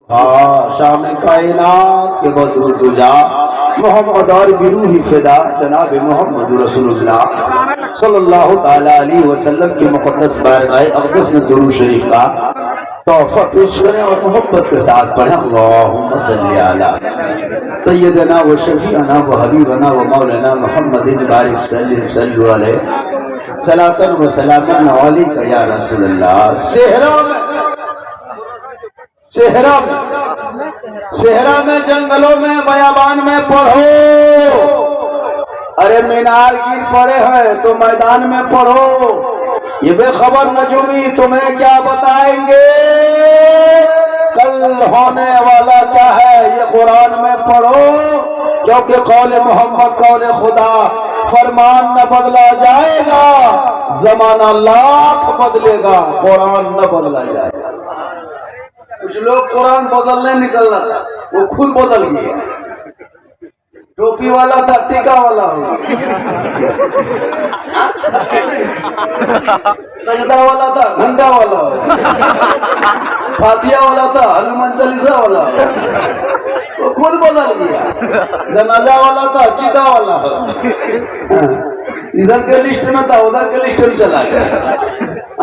शाम कायनात के बदरू तुजा मोहम्मद और बिरूही फिदा जनाब मोहम्मद रसूलुल्लाह सल्लल्लाहु ताला अलैहि वसल्लम की मुक़द्दस बारगाह अक़दस में दुरूद शरीफ का तोहफा पेश करें और मोहब्बत के साथ पढ़ें। अल्लाहुम्मा सल्ली अला सय्यदना व शफीअना व हबीबना व मौलाना मुहम्मदिन बारिक सल्लल्लाहु अलैहि सलातन व सलामन अलैका या रसूलल्लाह। सेहरा में जंगलों में बयाबान में पढ़ो। अरे मीनार गिर पड़े हैं तो मैदान में पढ़ो। ये बेखबर नजूमी तुम्हें क्या बताएंगे कल होने वाला क्या है, ये कुरान में पढ़ो। क्योंकि कौले मोहम्मद कौले खुदा, फरमान न बदला जाएगा, जमाना लाख बदलेगा, कुरान न बदला जाएगा। कुछ लोग कुरान बदलने निकल रहा था, वो खुद बदल गया। टोपी वाला था टीका वाला हो, सजदा वाला था घंटा वाला हो, फातिया वाला था हनुमान चालीसा वाला हो, वो खुद बदल गया। जनाजा वाला था चिता वाला हो, इधर के लिस्ट में था उधर के लिस्ट में चला गया।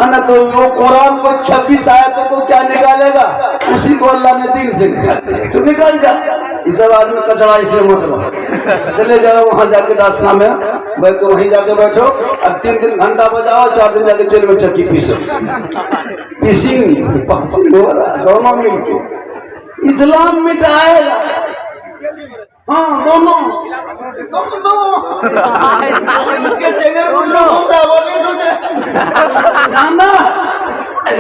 ना तो वो कुरान को 26 आयतों को क्या निकालेगा, उसी को अल्लाह ने दिन से निकाल दिया। तो निकाल जा, ये सब आदमी कचड़ा इसलिए मतलब चले जाओ वहां जाके दासना में बैठ के वहीं जाके बैठो और 3 दिन घंटा बजाओ, 4 दिन जाके जेल में चक्की पीसो। पीसिंग पासिंग हो रहा है दोनों मिलके इस्लाम मिटाएगा। हाँ दोनों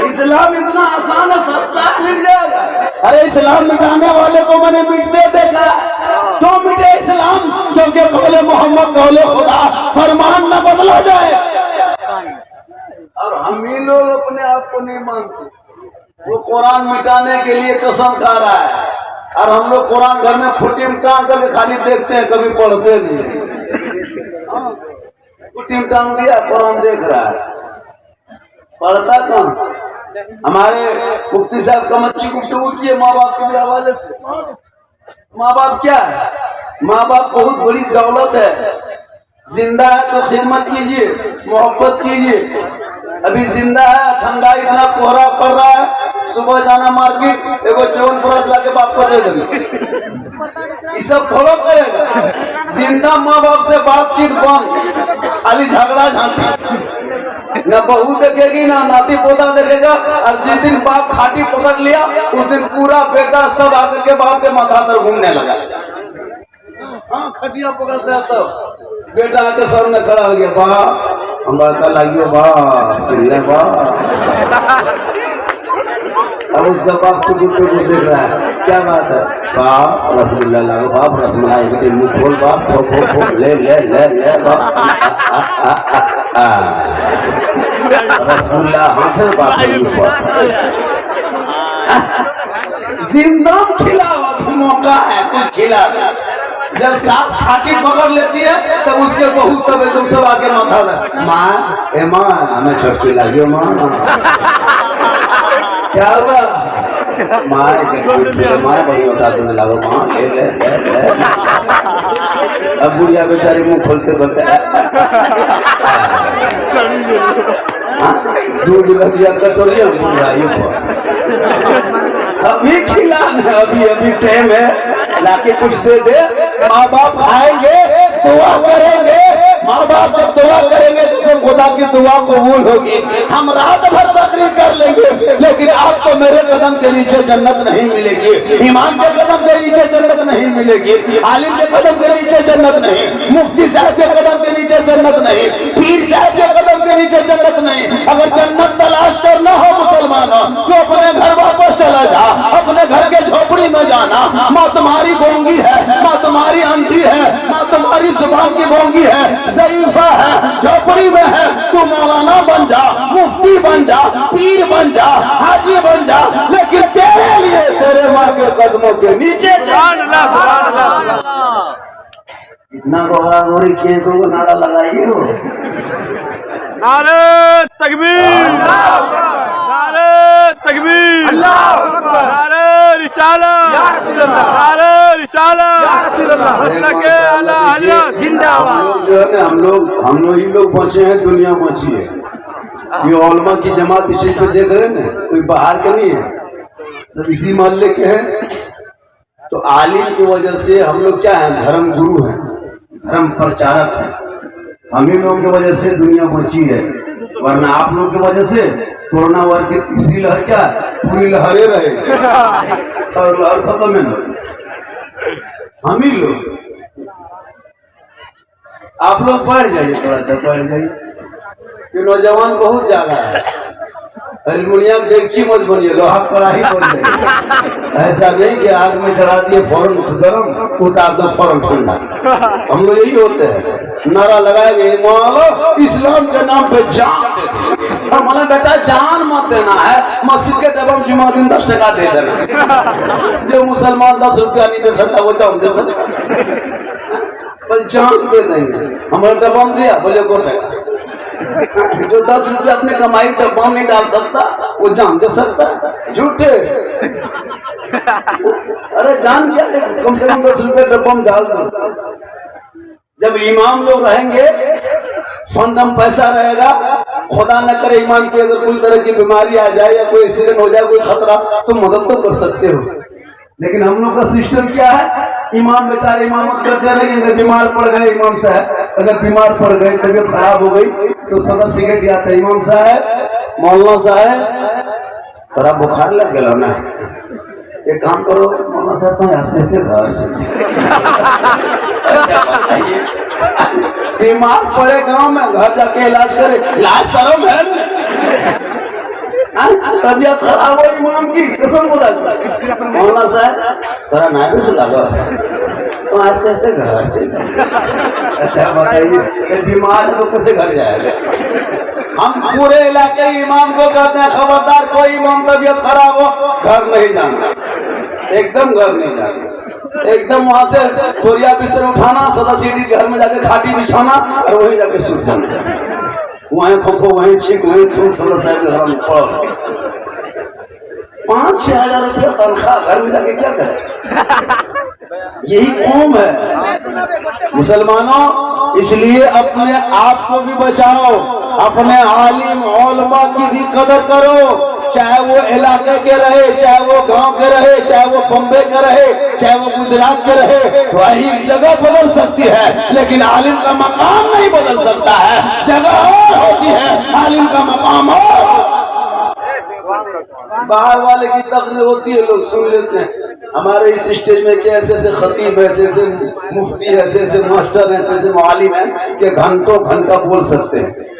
इस्लाम इतना आसान है, सस्ता मिल जाएगा। अरे इस्लाम मिटाने वाले को मैंने मिटते देखा। क्यों मिटे इस्लाम? क्योंकि कौले मोहम्मद कौले खुदा, फरमान न बदला जाए। और हम ही लोग अपने आप को नहीं मानते। वो कुरान मिटाने के लिए कसम खा रहा है और हम लोग कुरान घर में फुटी में टांग करके खाली देखते हैं, कभी पढ़ते नहीं। फुटी में टांग लिया, कुरान देख रहा है, पढ़ता कौन? हमारे मुफ्ती साहब कमच्ची गुफ्तगू की है माँ बाप के भी हवाले से। माँ बाप क्या है? माँ बाप बहुत बड़ी दौलत है। जिंदा है तो खिदमत कीजिए, मोहब्बत कीजिए। अभी जिंदा है, ठंडा इतना कोहरा पड़ रहा है, सुबह जाना मार्केट, एगो च्यवनप्राश लाके बाप को दे देंगे, ये सब फॉलो करेगा। जिंदा माँ बाप से बातचीत बंद, खाली झगड़ा झांकी, न बहू देखेगी ना नाती पोता देखेगा। और जिस दिन बाप खाटी पकड़ लिया उस दिन पूरा बेटा सब आकर के बाप के माथा पर घूमने लगा। हाँ खटिया पकड़ते हैं तो बेटा आके सामने खड़ा हो गया, वाह हमारा लगी, वाह चिल्ला वाह। अब उसका बाप को देख रहा है, क्या बात है? बाप रसगुल्ला लागो, बाप रसमलाई बेटे मुंह खोल, बाप खो ले ले ले ले बाप रसगुल्ला हाथ बाप जिंदा खिलाओ, मौका है कुछ खिला। जब सास खाटी पकड़ लेती है तब उसके बहू तब एकदम सब आके माथा में, माँ ए माँ हमें छटकी लगी, माँ क्या हुआ? माँ बड़ी बता देने लगो, माँ ले ले ले। अब बुढ़िया बेचारी मुंह खोलते खोलते दूध लग गया कटोरिया अभी खिलाना, अभी टाइम है, लाके कुछ दे दे। माँ बाप खाएंगे, दुआ करेंगे, माँ बाप जब दुआ करेंगे तो खुदा की दुआ कबूल होगी। हम रात भर तकरीर कर लेंगे, लेकिन आपको मेरे कदम के नीचे जन्नत नहीं मिलेगी, इमाम के कदम के नीचे जन्नत नहीं मिलेगी, आलिम के कदम के नीचे जन्नत नहीं, मुफ्ती साहब के कदम के नीचे जन्नत नहीं, पीर साहब के कदम के नीचे जन्नत नहीं। अगर जन्नत तलाश करना हो मुसलमानों तो अपने घर वापस चला जा, अपने घर के झोपड़ी में जाना। माँ तुम्हारी बोंगी है, माँ तुम्हारी आंटी है, माँ तुम्हारी जुबान की बोंगी है, ज़ईफ़ा है, झोपड़ी में है। तू मौलाना बन जा, मुफ्ती बन जा, पीर बन जा, हाजी बन जा, लेकिन तेरे लिए तेरे माँ के कदमों के नीचे इतना गोरा गोरी किए तो नारा लगाइए हो। नारे तकबीर, नारे तकबीर, नारे रिसालत, नारे रिसालत, मसलके आला हज़रत जिंदाबाद। जो है ना हम लोग ही लोग बचे हैं, दुनिया बची है। ये उलमा की जमात इसी पे देख रहे हैं ना, कोई बाहर का नहीं है, सब इसी मोहल्ले के हैं। तो आलिम की वजह से हम लोग क्या है, धर्म गुरु हैं, धर्म प्रचारक हैं। हम ही लोगों की वजह से दुनिया बची है, वरना आप लोगों की वजह से कोरोना वायरस की तीसरी लहर क्या पूरी लहरें रहे और लहर खत्म है ना। हम ही लोग, आप लोग पढ़ जाइए, थोड़ा सा पढ़ जाइए। ये नौजवान बहुत ज्यादा है, एल्युमिनियम डेगची मत बनिए, लोहा कढ़ाई बन ऐसा नहीं कि आग में चढ़ा दिए फौरन गर्म, उतार दो फौरन ठंडा। हम लोग यही होते हैं, नारा लगाएंगे इस्लाम के नाम पे जान देते। और मैंने बेटा जान मत देना है, मस्जिद के डबम जुमा दिन 10 टका दे देना। जो मुसलमान 10 रुपया नहीं दे सकता वो जान दे सकता, बस जान दे देंगे। हमारा डबम दिया बोले को जो 10 रुपया अपने कमाई डब्बा नहीं डाल सकता वो जान दे सकता, झूठे। अरे जान क्या है, कम से कम 10 रुपया डब्बा में डाल दो। जब इमाम लोग रहेंगे, फंडम पैसा रहेगा, खुदा न करे ईमान की अगर कोई तरह की बीमारी आ जाए या कोई एक्सीडेंट हो जाए, कोई खतरा, तो मदद तो कर सकते हो। लेकिन हम लोग का सिस्टम क्या है, इमाम बेचारे इमामत करते रहेंगे। अगर बीमार पड़ गए इमाम साहब, अगर बीमार पड़ गए, तबीयत खराब हो गई, तो सदा सिगरेट आता है, इमाम साहब, मौलाना साहब थोड़ा बुखार लग गया ना, एक काम करो मौलाना साहब, तो आस्ते घर से बीमार पड़े गांव में, घर जाके इलाज करे, इलाज शर्म है। तबियत खराब हो इमाम की कसम बोला, मौलाना साहब थोड़ा नाइस लगा, तो आस्ते घर से। अच्छा बताइए, बीमार है तो कैसे घर जाएगा? हम पूरे इलाके इमाम को कहते हैं, खबरदार कोई इमाम तबियत खराब हो घर नहीं जाना, एकदम घर नहीं जाना, एकदम वहां से बोरिया बिस्तर उठाना, सदा सीढ़ी घर में जाके खाटी बिछाना और वहीं जाके सूख जाना, वहीं खोखो वहीं छीक वहीं थूक, थोड़ा सा घर में पड़। 5-6 हजार रुपया तनख्वाह, घर में जाके क्या करे? यही कौम है मुसलमानों। इसलिए अपने आप को भी बचाओ, अपने आलिम उलमा की भी कदर करो, चाहे वो इलाके के रहे, चाहे वो गांव के रहे, चाहे वो बम्बे के रहे, चाहे वो गुजरात के रहे। वही जगह बदल सकती है लेकिन आलिम का मकाम नहीं बदल सकता है। जगह और होती है, आलिम का मकाम और। बाहर वाले की तकरीर होती है, लोग सुन लेते हैं। हमारे इस स्टेज में क्या ऐसे ऐसे खतीब, ऐसे ऐसे मुफ्ती, ऐसे ऐसे मास्टर, ऐसे ऐसे मुआलिम हैं कि घंटों घंटा बोल सकते हैं।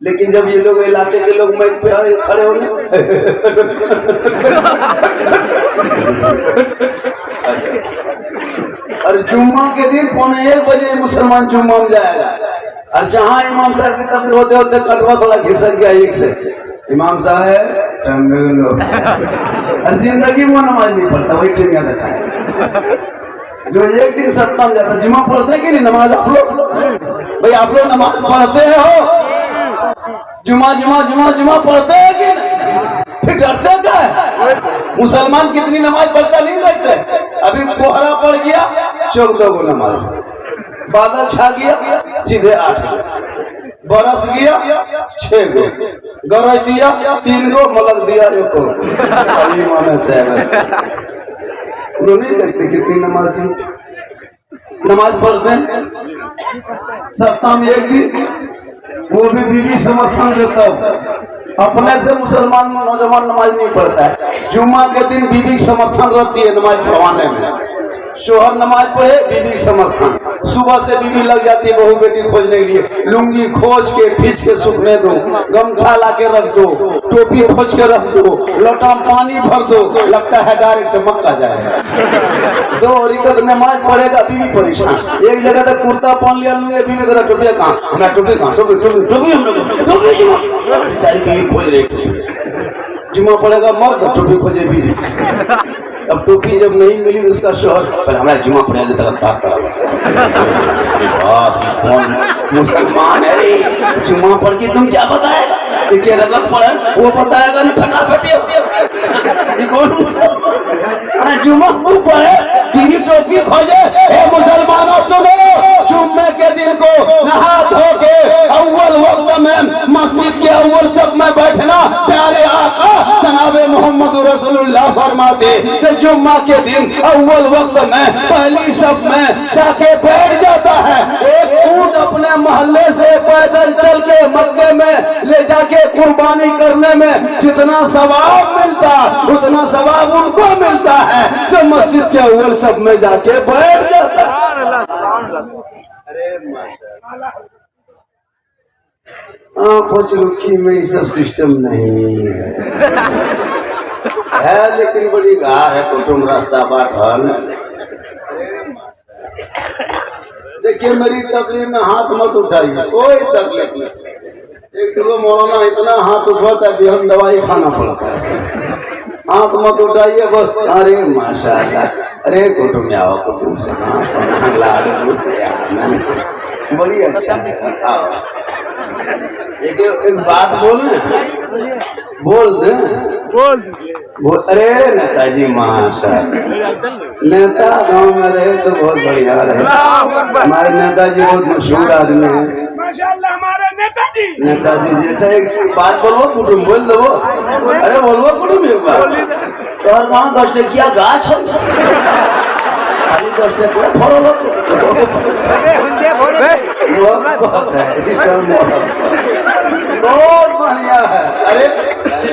लेकिन जब ये लोग इलाके के लोग माइक पे खड़े होंगे, और जुम्मा के दिन 1:15 बजे मुसलमान जुम्मा में जाएगा, और जहाँ इमाम साहब की तकरीर होते होते कटवा थोड़ा घिसक गया एक से, इमाम साहब जिंदगी में नमाज नहीं पढ़ता, वही टीम याद रखा है। जो एक दिन सत्ता में जाता, जुम्मा पढ़ते कि नहीं नमाज? आप लोग भाई, आप लोग नमाज पढ़ते हो? जुम्मा जुम्मा जुम्मा जुम्मा पढ़ते हैं कि नहीं? फिर डरते क्या है? मुसलमान कितनी नमाज पढ़ता नहीं देखते। अभी कोहरा पड़ गया 14 गो नमाज, बादल छा गया सीधे 8, बरस गया 6 गो, गरज दिया 3 गो, मलक दिया 1 गो। नहीं देखते कितनी नमाज पढ़ते हैं। सप्ताह में एक दिन, वो भी बीवी समर्थन देता हूँ, अपने से मुसलमान नौजवान नमाज नहीं पढ़ता है। जुम्मा के दिन बीवी समर्थन रहती है नमाज पढ़वाने में, शोहर नमाज पढ़े, बीवी समर्थन। सुबह से बीवी लग जाती है बहू बेटी खोजने के लिए, लुंगी खोज के खींच के सूखने दो, गमछा ला के रख दो, टोपी खोज के रख दो, लोटा पानी भर दो, लगता है डायरेक्ट मक्का जाएगा। 2 रिकत नमाज पढ़ेगा, बीवी परेशान। एक जगह तक कुर्ता पहन लिया, लूंगे बीवी करा टोपी कहाँ, हमारा टोपी कहाँ, टोपी टोपी टोपी हम लोग टोपी बेचारी बीवी खोज रही, जुम्मा पड़ेगा मर्द, टोपी खोजे बीवी। अब टोपी जब नहीं मिली तो उसका शोहर पहले हमारा जुमा पढ़ा देता था। कौन मुसलमान है रे, जुमा पढ़ के तुम क्या बताएगा? देखिए रगत पड़ा वो बताएगा नहीं, फटाफट कौन जुमा तू पढ़े तेरी टोपी खोजे। हे मुसलमानों सुनो, जुम्मे के दिन को नहा धो के अव्वल वक्त में मस्जिद के अव्वल सब में बैठना प्यारे आका जनाबे मोहम्मद रसूलुल्लाह फरमाते कि जुम्मा के दिन अव्वल वक्त में पहली सब में जाके बैठ जाता है। एक ऊंट अपने मोहल्ले से पैदल चल के मक्के में ले जाके कुर्बानी करने में जितना सवाब मिलता उतना सवाब उनको मिलता है जो मस्जिद के अव्वल सब में जाके बैठ जाता है। पोचलुखी में ये सब सिस्टम नहीं है लेकिन बड़ी गार है कुटुम रास्ता बाटन। देखिए मेरी तकलीफ में हाथ मत उठाइए, कोई तकलीफ नहीं। एक दो मौलाना इतना हाथ उठवाता है बेहद दवाई खाना पड़ता है। हाथ मत उठाइए बस। अरे माशाल्लाह, अरे कुटुम में आओ, कुटुम से बड़ी अच्छा। एक बात बोल दे। अरे नेताजी माशाल्लाह, नेता गांव में रहे तो बहुत बढ़िया रहे। हमारे नेताजी बहुत मशहूर आदमी है माशाल्लाह। हमारे नेताजी जैसा एक बात बोलो कुटुम बोल दो। अरे बोलो कुटुम एक बात, तो हर वहाँ 10 टकिया गाछ है, खाली 10 टकिया बहुत बढ़िया है। अरे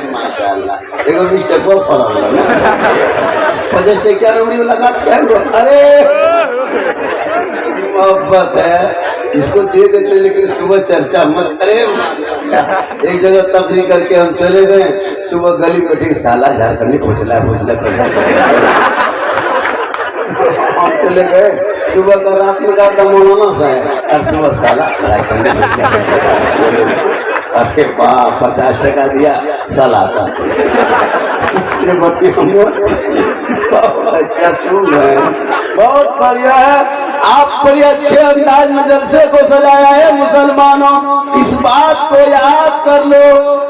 माशाल्लाह, देखो 20 टका फल 50 टकिया रोड़ी वाला गाछ क्या है? अरे मोहब्बत है, इसको दे देते लेकिन सुबह चर्चा मत। अरे एक जगह तकरीर करके हम चले गए, सुबह गली में ठीक साला झारखंडी फुसला हम चले गए। सुबह का रात में का मौलाना सा है और सुबह साला आपके 50 टका दिया साला का अच्छा चूल है। बहुत बढ़िया है, आप बड़े अच्छे अंदाज में जलसे को सजाया है। मुसलमानों इस बात को याद कर लो,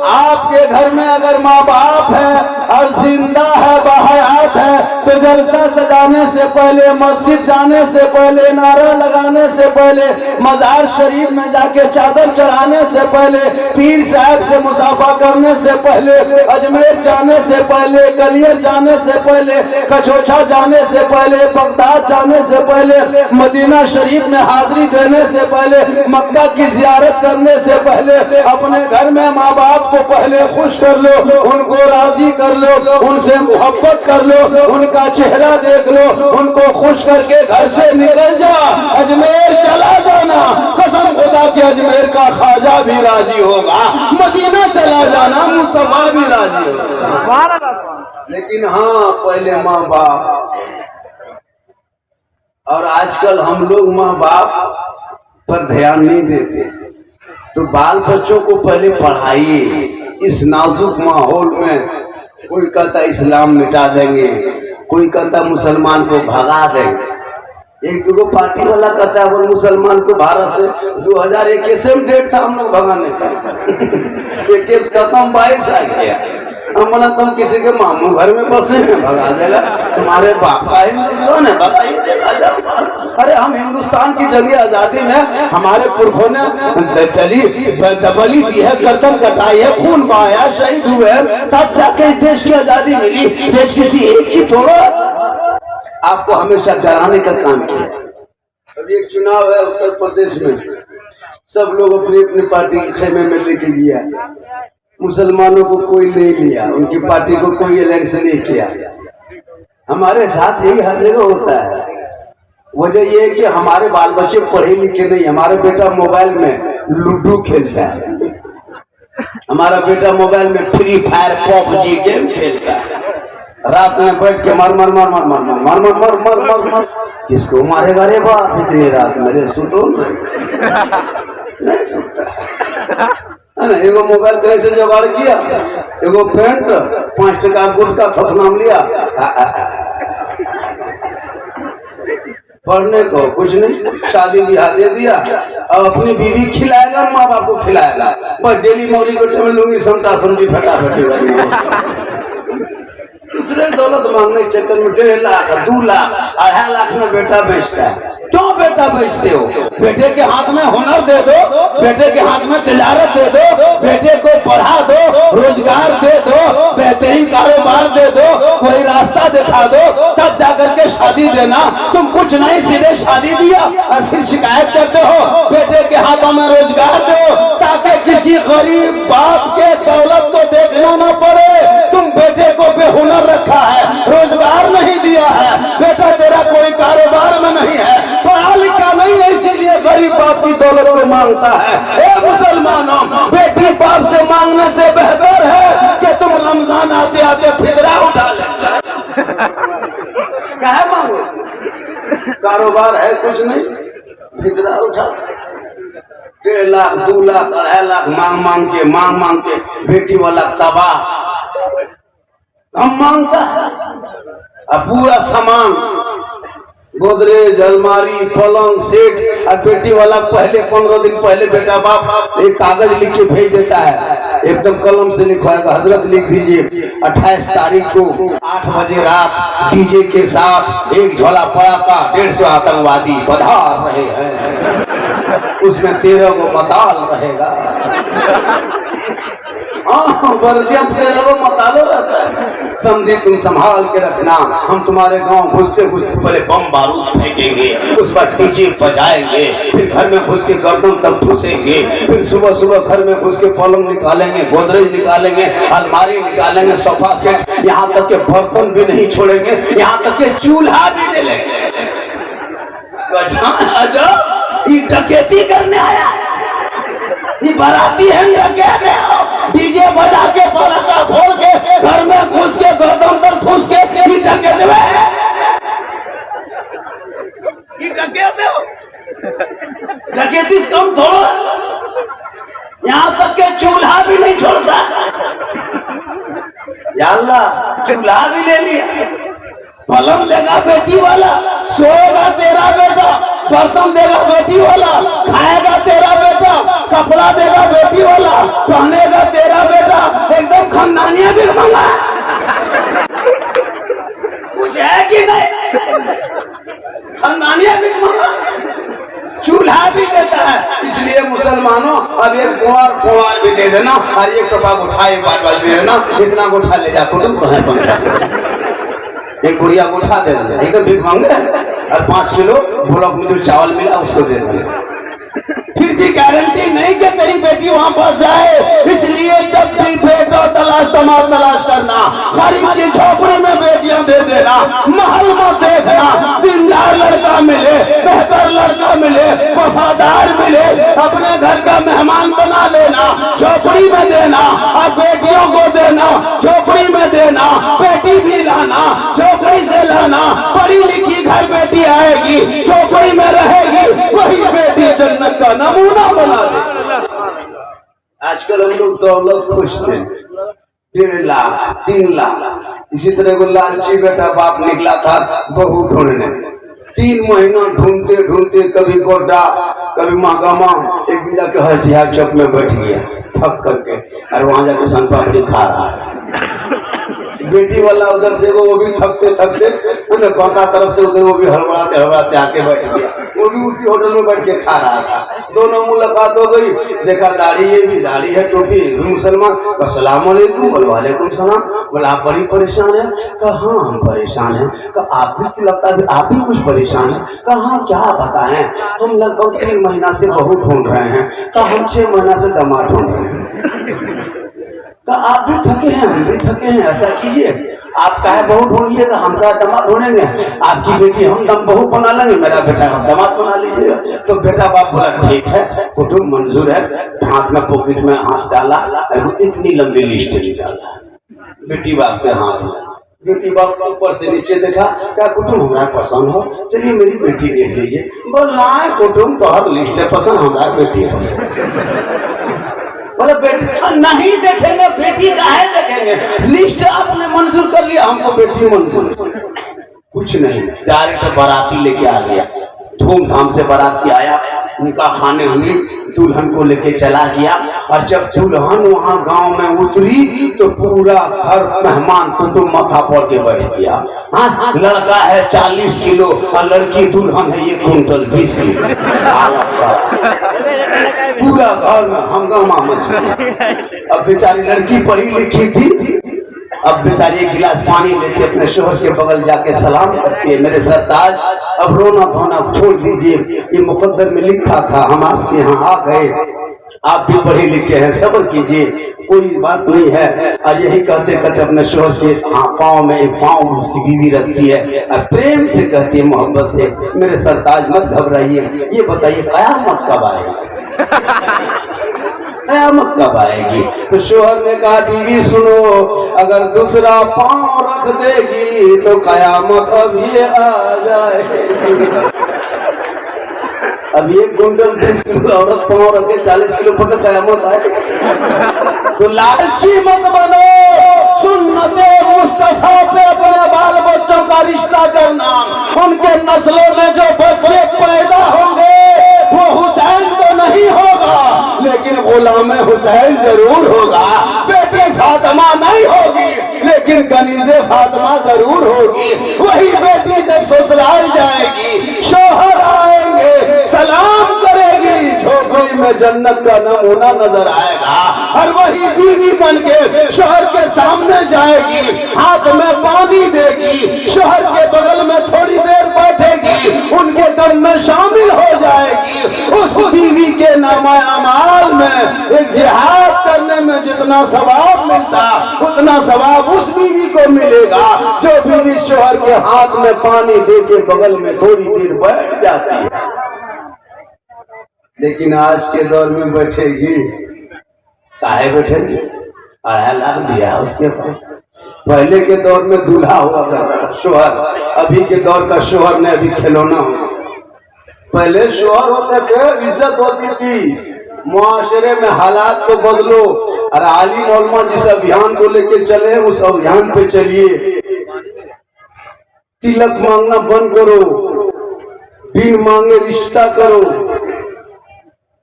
आपके घर में अगर माँ बाप है और जिंदा है बाहयात है तो जलसा सजाने से पहले, मस्जिद जाने से पहले, नारा लगाने से पहले, मजार शरीफ में जाके चादर चढ़ाने से पहले, पीर साहब से मुसाफा करने से पहले, अजमेर जाने से पहले, कलियर जाने से पहले, कछोछा जाने से पहले, बगदाद जाने से पहले, मदीना शरीफ में हाजिरी देने से पहले, मक्का की जियारत करने से पहले अपने घर में माँ बाप को पहले खुश कर लो, उनको राजी कर लो, उनसे मोहब्बत कर लो, उनका चेहरा देख लो, उनको खुश करके घर से निकल जा, अजमेर चला जाना। कसम खुदा के अजमेर का ख्वाजा भी राजी होगा, मदीना चला जाना मुस्तफा भी राजी होगा। लेकिन हाँ पहले माँ बाप, और आजकल हम लोग माँ बाप पर ध्यान नहीं देते। तो बाल बच्चों को पहले पढ़ाइए इस नाजुक माहौल में। कोई कहता इस्लाम मिटा देंगे, कोई कहता मुसलमान को भगा देंगे। एक दो पार्टी वाला कहता है वो मुसलमान को भारत से 2021 में डेट था हम लोग भगाने का। ये केस खत्म 22 आ गया। हम बोला तुम किसी के मामू घर में बसे हैं, भगा देगा। तुम्हारे बाप का हिंदुस्तान है, बताइए देखा जाए। अरे हम हिंदुस्तान की जंग आजादी में हमारे पुरखों ने दबली दी है, गर्दन कटाई है, खून बहाया, शहीद हुए, तब जाके देश की आजादी मिली। देश किसी एक की थोड़ा आपको हमेशा डराने का काम किया। अभी एक चुनाव है उत्तर प्रदेश में, सब लोग अपनी अपनी पार्टी के खेमे में लेके गया, मुसलमानों को कोई नहीं लिया, उनकी पार्टी को कोई इलेक्शन नहीं किया। हमारे साथ यही हर जगह होता है। वजह ये है कि हमारे बाल बच्चे पढ़े लिखे नहीं। हमारा बेटा मोबाइल में लूडो खेलता है, हमारा बेटा मोबाइल में फ्री फायर पबजी गेम खेलता है। रात में बैठ के मार मार मार मार मार मार मार मार मार मार मार मार किसको मारेगा रे बाप इतनी रात मेरे सुतो नहीं सुनता है ना। एगो मोबाइल कैसे जुगाड़ किया, एगो पेंट 5 टका गुटका थोक नाम लिया, पढ़ने को कुछ नहीं, शादी ब्याह दे दिया और अपनी बीवी खिलाएगा, माँ बाप को खिलाएगा, बस डेली मौली को टाइम लूंगी, समता समझी फटाफट। दूसरे दौलत मांगने के चक्कर में 1.5 लाख 2 लाख 2.5 लाख में बेटा बेचता है। क्यों बेटा बेचते हो? बेटे के हाथ में हुनर दे दो, बेटे के हाथ में तिजारत दे दो, बेटे को पढ़ा दो, रोजगार दे दो, बेहतरीन कारोबार दे दो, कोई रास्ता दिखा दो, तब जाकर के शादी देना। तुम कुछ नहीं, सीधे शादी दिया और फिर शिकायत करते हो बेटे के हाथों में रोजगार दो, ताकि किसी गरीब बाप के दौलत को देखना न पड़े। तुम बेटे को बेहुनर रखा है, रोजगार नहीं दिया है, बेटा तेरा कोई कारोबार में नहीं है, पढ़ा लिखा नहीं है, इसीलिए गरीब बाप की दौलत को मांगता है। ए मुसलमानों, बेटी बाप से मांगने से बेहतर है कि तुम रमजान आते आते फितरा उठा ले। क्या है मांगो? कारोबार है कुछ नहीं, फितरा उठा 1.5 लाख 2 लाख 2.5 लाख मांग मांग के बेटी वाला तबाह हम मांगता है। अब पूरा सामान गोदरेज, अलमारी, पलंग, सेट, और बेटी वाला पहले 15 दिन पहले बेटा बाप एक कागज लिख के भेज देता है, एकदम कलम से लिखवाएगा, हजरत लिख दीजिए 28 तारीख को 8 बजे रात डीजे के साथ एक झोला पड़ाका 150 आतंकवादी पधार रहे हैं, उसमें 13 को मताल रहेगा। हाँ, वर्जियम 13 को मतालो रहता है। समझे तुम संभाल के रखना, हम तुम्हारे गांव घुसते घुसते पहले बम बारूद फेंकेंगे, उस पर डीजे बजाएंगे, फिर घर में घुस के गर्दन तक घुसेंगे, फिर सुबह सुबह घर में घुस के पलंग निकालेंगे, गोदरेज निकालेंगे, अलमारी निकालेंगे, सोफा सेट, यहाँ तक के बर्तन भी नहीं छोड़ेंगे, यहाँ तक के चूल्हा भी ले लेंगे। ये डकैती करने आया, ये बाराती है, डकैत है। डीजे बजा के पटाखा फोड़ के घर में घुस के गर्दन पर घुस के डकैत हो। डकैती कम थोड़ा, यहाँ तक के चूल्हा भी नहीं छोड़ता। या अल्लाह, चूल्हा भी ले लिया, पलंग देगा बेटी वाला, सोएगा तेरा बेटा, बर्तन देगा बेटी वाला, खाएगा तेरा बेटा, कपड़ा देगा बेटी वाला, पहनेगा तेरा बेटा, एकदम खानदानिया भी मांगा। कुछ है कि नहीं? खानदानिया भी मांगा, चूल्हा भी देता है। इसलिए मुसलमानों, अब एक कुंवार भी दे देना और एक टपा उठाए बार दे देना, इतना उठा ले जा कुटुंब, एक गुड़िया को उठा दे देना, एकदम भीख मांगे और 5 किलो ब्लॉक में जो चावल मिला उसको दे देना। फिर भी गारंटी नहीं कि तेरी बेटी वहां पहुंच जाए, इसलिए जब भी बेटा तलाश करना, गरीब की झोपड़ी में बेटियां दे देना, महल में देखना, दीनदार लड़का मिले, बेहतर लड़का मिले, वफादार मिले, अपने घर का मेहमान बना लेना, झोपड़ी में देना और बेटियों को देना, झोपड़ी में देना, बेटी भी लाना, झोपड़ी से लाना, पढ़ी लिखी घर बेटी आएगी, झोपड़ी में रहेगी, वही बेटी जन्नत का नमूना बना दे। आजकल हम लोग दौलत खोजते हैं, 1.5 लाख 3 लाख। इसी तरह को लालची बेटा बाप निकला था बहू ढूंढने, 3 महीना ढूंढते ढूंढते कभी गोड्डा कभी महागामा, एक दिन जाके हटियार चौक में बैठ गया थक करके, और वहां जाके सन पापड़ी खा रहा है। बेटी वाला उधर से वो भी थकते बांका तरफ से उधर वो भी हड़बड़ाते आके बैठ गया, वो भी उसी होटल में बैठ के खा रहा था। दोनों मुलाकात हो गई, देखा दाढ़ी, ये भी दाढ़ी है, टोपी, मुसलमान, अस्सलाम वालेकुम, वालेकुम सलाम। बोला आप बड़ी परेशान है? कहा हाँ हम परेशान हैं। कहा आप भी लगता है आप भी कुछ परेशान है? कहा हाँ क्या बताएं, हम लगभग 3 महीना से बहू ढूंढ रहे हैं। कहा हम 6 महीना से दामाद ढूंढ रहे हैं। आप भी थके हैं, हम भी थके हैं, ऐसा कीजिए आप काहे बहू ढूंढिएगा, हम क्या दामाद ढूंढेंगे, आपकी बेटी हम दम बहू बना लेंगे, मेरा बेटा हम दामाद बना लीजिएगा। तो बेटा बाप बोला ठीक है, कुटुंब मंजूर है। हाथ में पॉकेट में हाथ डाला, इतनी लंबी लिस्ट निकाला बेटी बाप के हाथ में। बेटी बाप को ऊपर से नीचे देखा, क्या कुटुंब हमारा पसंद हो, चलिए मेरी बेटी देख लीजिए। बोला कुटुंब बहुत लिस्ट है पसंद, हमारा बेटी पसंद। बोले बेटी नहीं देखेंगे, बेटी काहे देखेंगे, लिस्ट आपने मंजूर कर लिया, हमको बेटी मंजूर। कुछ नहीं, डायरेक्ट बाराती लेके आ गया। धूमधाम से बाराती आया, उनका खाने हुई, दुल्हन को लेके चला गया। और जब दुल्हन वहां गांव में उतरी तो पूरा घर मेहमान कुटुंब माथा फोड़ के बैठ गया। हाँ, लड़का है 40 किलो और लड़की दुल्हन है 1 कुंटल 20 किलो। पूरा घर में हंगामा मच गया। अब बेचारी लड़की पढ़ी लिखी थी, अब बेचारी एक गिलास पानी लेके अपने शोहर के बगल जाके सलाम करती है, मेरे सरताज अब रोना धोना छोड़ दीजिए, ये मुकद्दर में लिखा था, हम आपके यहाँ आ गए, आप भी पढ़े लिखे हैं, सब्र कीजिए, कोई बात नहीं है। और यही कहते कहते अपने शोहर के पाँव में एक पाँव उसकी बीवी रखती है और प्रेम से कहती है, मोहब्बत से, मेरे सरताज मत घबराइए, ये बताइए कयामत कब आएगी, कयामत कब आएगी। तो शोहर ने कहा, बीवी सुनो, अगर दूसरा पाँव रख देगी तो कयामत अभी आ जाएगी। अब 1 कुंटल 20 किलो औरत पाँव रखे 40 किलो पर कयामत आएगी। तो लालची मत बनो, सुन्नते मुस्तफा पे अपने बाल बच्चों का रिश्ता करना, उनके नस्लों में जो बच्चे पैदा होंगे वो हुसैन तो नहीं होगा लेकिन गुलाम हुसैन जरूर होगा। बेटी फातिमा नहीं होगी लेकिन कनीज़े फातिमा जरूर होगी। वही बेटी जब ससुराल जाएगी, शौहर आएंगे, सलाम करेगी, झोपड़ी में जन्नत का नमूना नजर आएगा। और वही बीवी बन के शौहर के सामने जाएगी, हाथ में पानी देगी, शौहर के बगल में थोड़ी देर बैठेगी, उनके दम में शामिल हो जाएगी। उस बीवी के नामा अमाल में एक जिहाद करने में जितना सवाब मिलता उतना सवाब उस बीवी को मिलेगा जो बीवी शौहर के हाथ में पानी दे के बगल में थोड़ी देर बैठ जाती है। लेकिन आज के दौर में बैठेगी, काहे बैठेगी, 2.5 लाख दिया उसके पास। पहले के दौर में दूल्हा हुआ करता शौहर, अभी के दौर का शौहर ने अभी खिलौना हुआ। पहले शौहर होते थे, इज्जत होती थी, मुआशरे में हालात को बदलो। और आलिम उलमा जिस अभियान को लेके चले उस अभियान पे चलिए। तिलक मांगना बंद करो, बिन मांगे रिश्ता करो।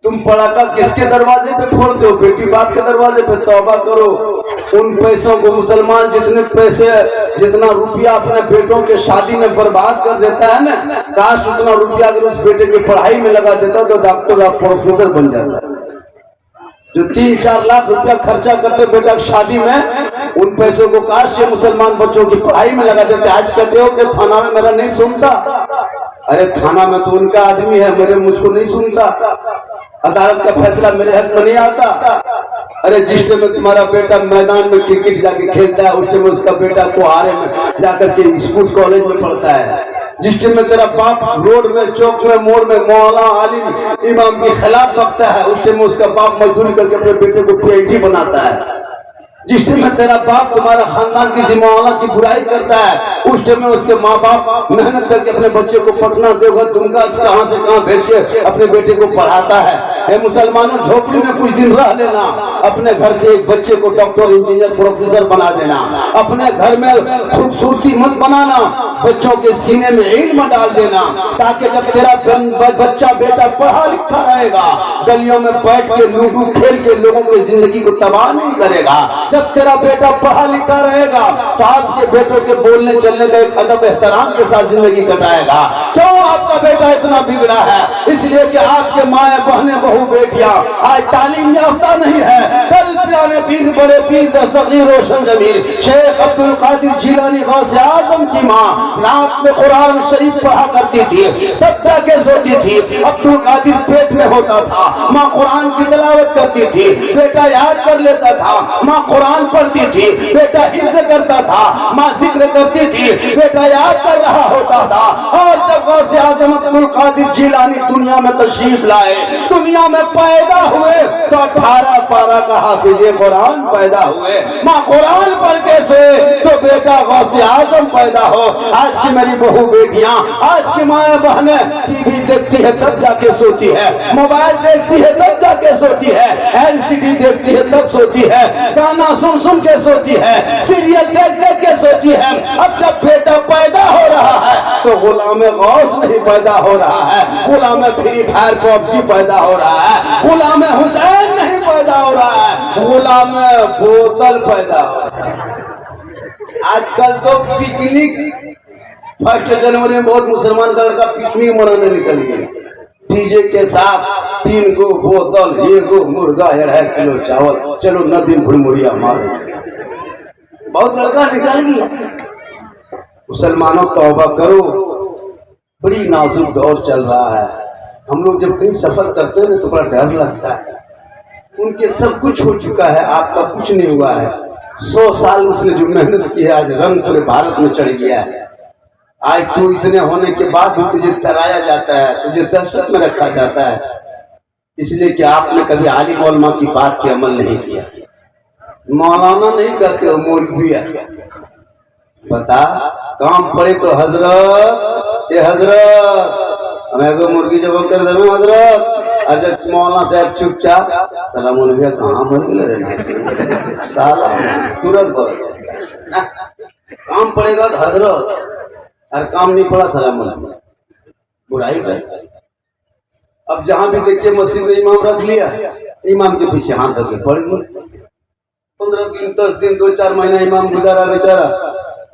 तुम पड़ाका किसके दरवाजे पे फोड़ते हो, बेटी बाप के दरवाजे पे। तौबा करो, उन पैसों को मुसलमान जितना रुपया अपने बेटों के शादी में बर्बाद कर देता है ना, काश उतना रुपया अगर उस बेटे की पढ़ाई में लगा देता तो डॉक्टर या प्रोफेसर बन जाता। जो 3-4 लाख रुपया खर्चा करते बेटा की शादी में, उन पैसों को काश ये मुसलमान बच्चों की पढ़ाई में लगा देते। आज कहते हो कि थाना में मेरा नहीं सुनता, अरे थाना में तो उनका आदमी है, मेरे मुझको नहीं सुनता। अदालत का फैसला मेरे हक में नहीं आता। अरे जिस टाइम में तुम्हारा बेटा मैदान में क्रिकेट जाके खेलता है, उस टाइम में उसका बेटा कुहारे में जाकर के स्कूल कॉलेज में पढ़ता है। जिस टाइम में तेरा बाप रोड में, चौक में, मोड़ में मौलाना आलिम इमाम के खिलाफ बकता है, उस टाइम में उसका बाप मजदूरी करके अपने बेटे को PhD बनाता है। जिस टाइम में तेरा बाप तुम्हारा खानदान की जिम्मेवाला की बुराई करता है, उस टाइम में उसके माँ बाप मेहनत करके अपने बच्चे को पटना, देवघर, दुमका कहां से कहां भेज के अपने बेटे को पढ़ाता है। मुसलमानों, झोपड़ी में कुछ दिन रह लेना, अपने घर से एक बच्चे को डॉक्टर, इंजीनियर, प्रोफेसर बना देना। अपने घर में खूबसूरती मत बनाना, बच्चों के सीने में इल्म डाल देना, ताकि जब तेरा बच्चा बेटा पढ़ा लिखा रहेगा, गलियों में बैठ के लूडो खेल के लोगों की जिंदगी को तबाह नहीं करेगा। जब तेरा बेटा पढ़ा लिखा रहेगा तो आपके बेटों के बोलने चलने का एक अदब एहतराम के साथ जिंदगी कटाएगा। क्यों आपका बेटा इतना बिगड़ा है? इसलिए कि आपके माए बहने बहू बेटियां आज तालीम याफ्ता नहीं है। कल प्यारे पीर, बड़े पीर दस्तगीर रोशन जमीर शेख अब्दुल कादिर जिलानी गौसे आजम की माँ रात में कुरान शरीफ पढ़ा करती थी, तब जाके सोती थी। अब्दुल कादिर पेट में होता था, माँ कुरान की तिलावत करती थी, बेटा याद कर लेता था, माँ कुरान पढ़ती थी, बेटा हिफ्ज़ करता था, माँ जिक्र करती थी, बेटा याद कर रहा होता था। और जब गौसे आजम अब्दुल कादिर जिलानी दुनिया में तशरीफ लाए, दुनिया में पैदा हुए, तो 18 पारा का हाफिज़े कुरान पैदा हुए। माँ कुरान पढ़ के सोए तो बेटा गौसे आजम पैदा हो। आज की मेरी बहू बेटियां, आज की माए बहने टीवी देखती है तब जाके सोती है, मोबाइल देखती है तब जाके सोती है, LCD देखती है तब सोती है, गाना सुन सुन के सोती है, सीरियल देख देख के सोती है। अब जब बेटा पैदा हो रहा है तो गुलाम गौस नहीं पैदा हो रहा है, गुलाम फ्री फायर पबजी पैदा हो रहा है, गुलाम हुसैन नहीं पैदा हो रहा है, गुलाम बोतल पैदा हो रहा है। आजकल तो पिकनिक 1 जनवरी में बहुत मुसलमान का लड़का पिकनिक मनाने निकल गए, डीजे के साथ 3 गो बोतल, 1 गो मुर्गा, 2.5 किलो चावल, चलो नदी भुरमुड़िया मारो। बहुत लड़का निकल गया। मुसलमानों तौबा करो, बड़ी नाजुक दौर चल रहा है। हम लोग जब कहीं सफर करते हैं तो बड़ा डर लगता है। उनके सब कुछ हो चुका है, आपका कुछ नहीं हुआ है। 100 साल उसने जो मेहनत की है आज रंग पूरे भारत में चढ़ गया है। आज तू इतने होने के बाद भी तुझे कराया जाता है, तुझे दहशत में रखा जाता है, इसलिए कि आपने कभी आलिम उलमा की बात पे अमल नहीं किया। मौलाना नहीं कहते हो, मौलवी है। बता, काम पड़े तो हजरत, ये हजरत हमें को मुर्गी जब कर दे हजरत, अजब मौलाना साहब चुपचाप सलाम भैया कहाँ मुर्गी लगे साला तुरंत बोल। काम पड़ेगा तो हजरत, और काम नहीं पड़ा सलाम बुराई भाई। अब जहां भी देखिए मस्जिद में इमाम रख लिया, इमाम के पीछे हाथ रख के पड़ गए। 15 दिन 10 दिन 2-4 महीना इमाम गुजारा बेचारा।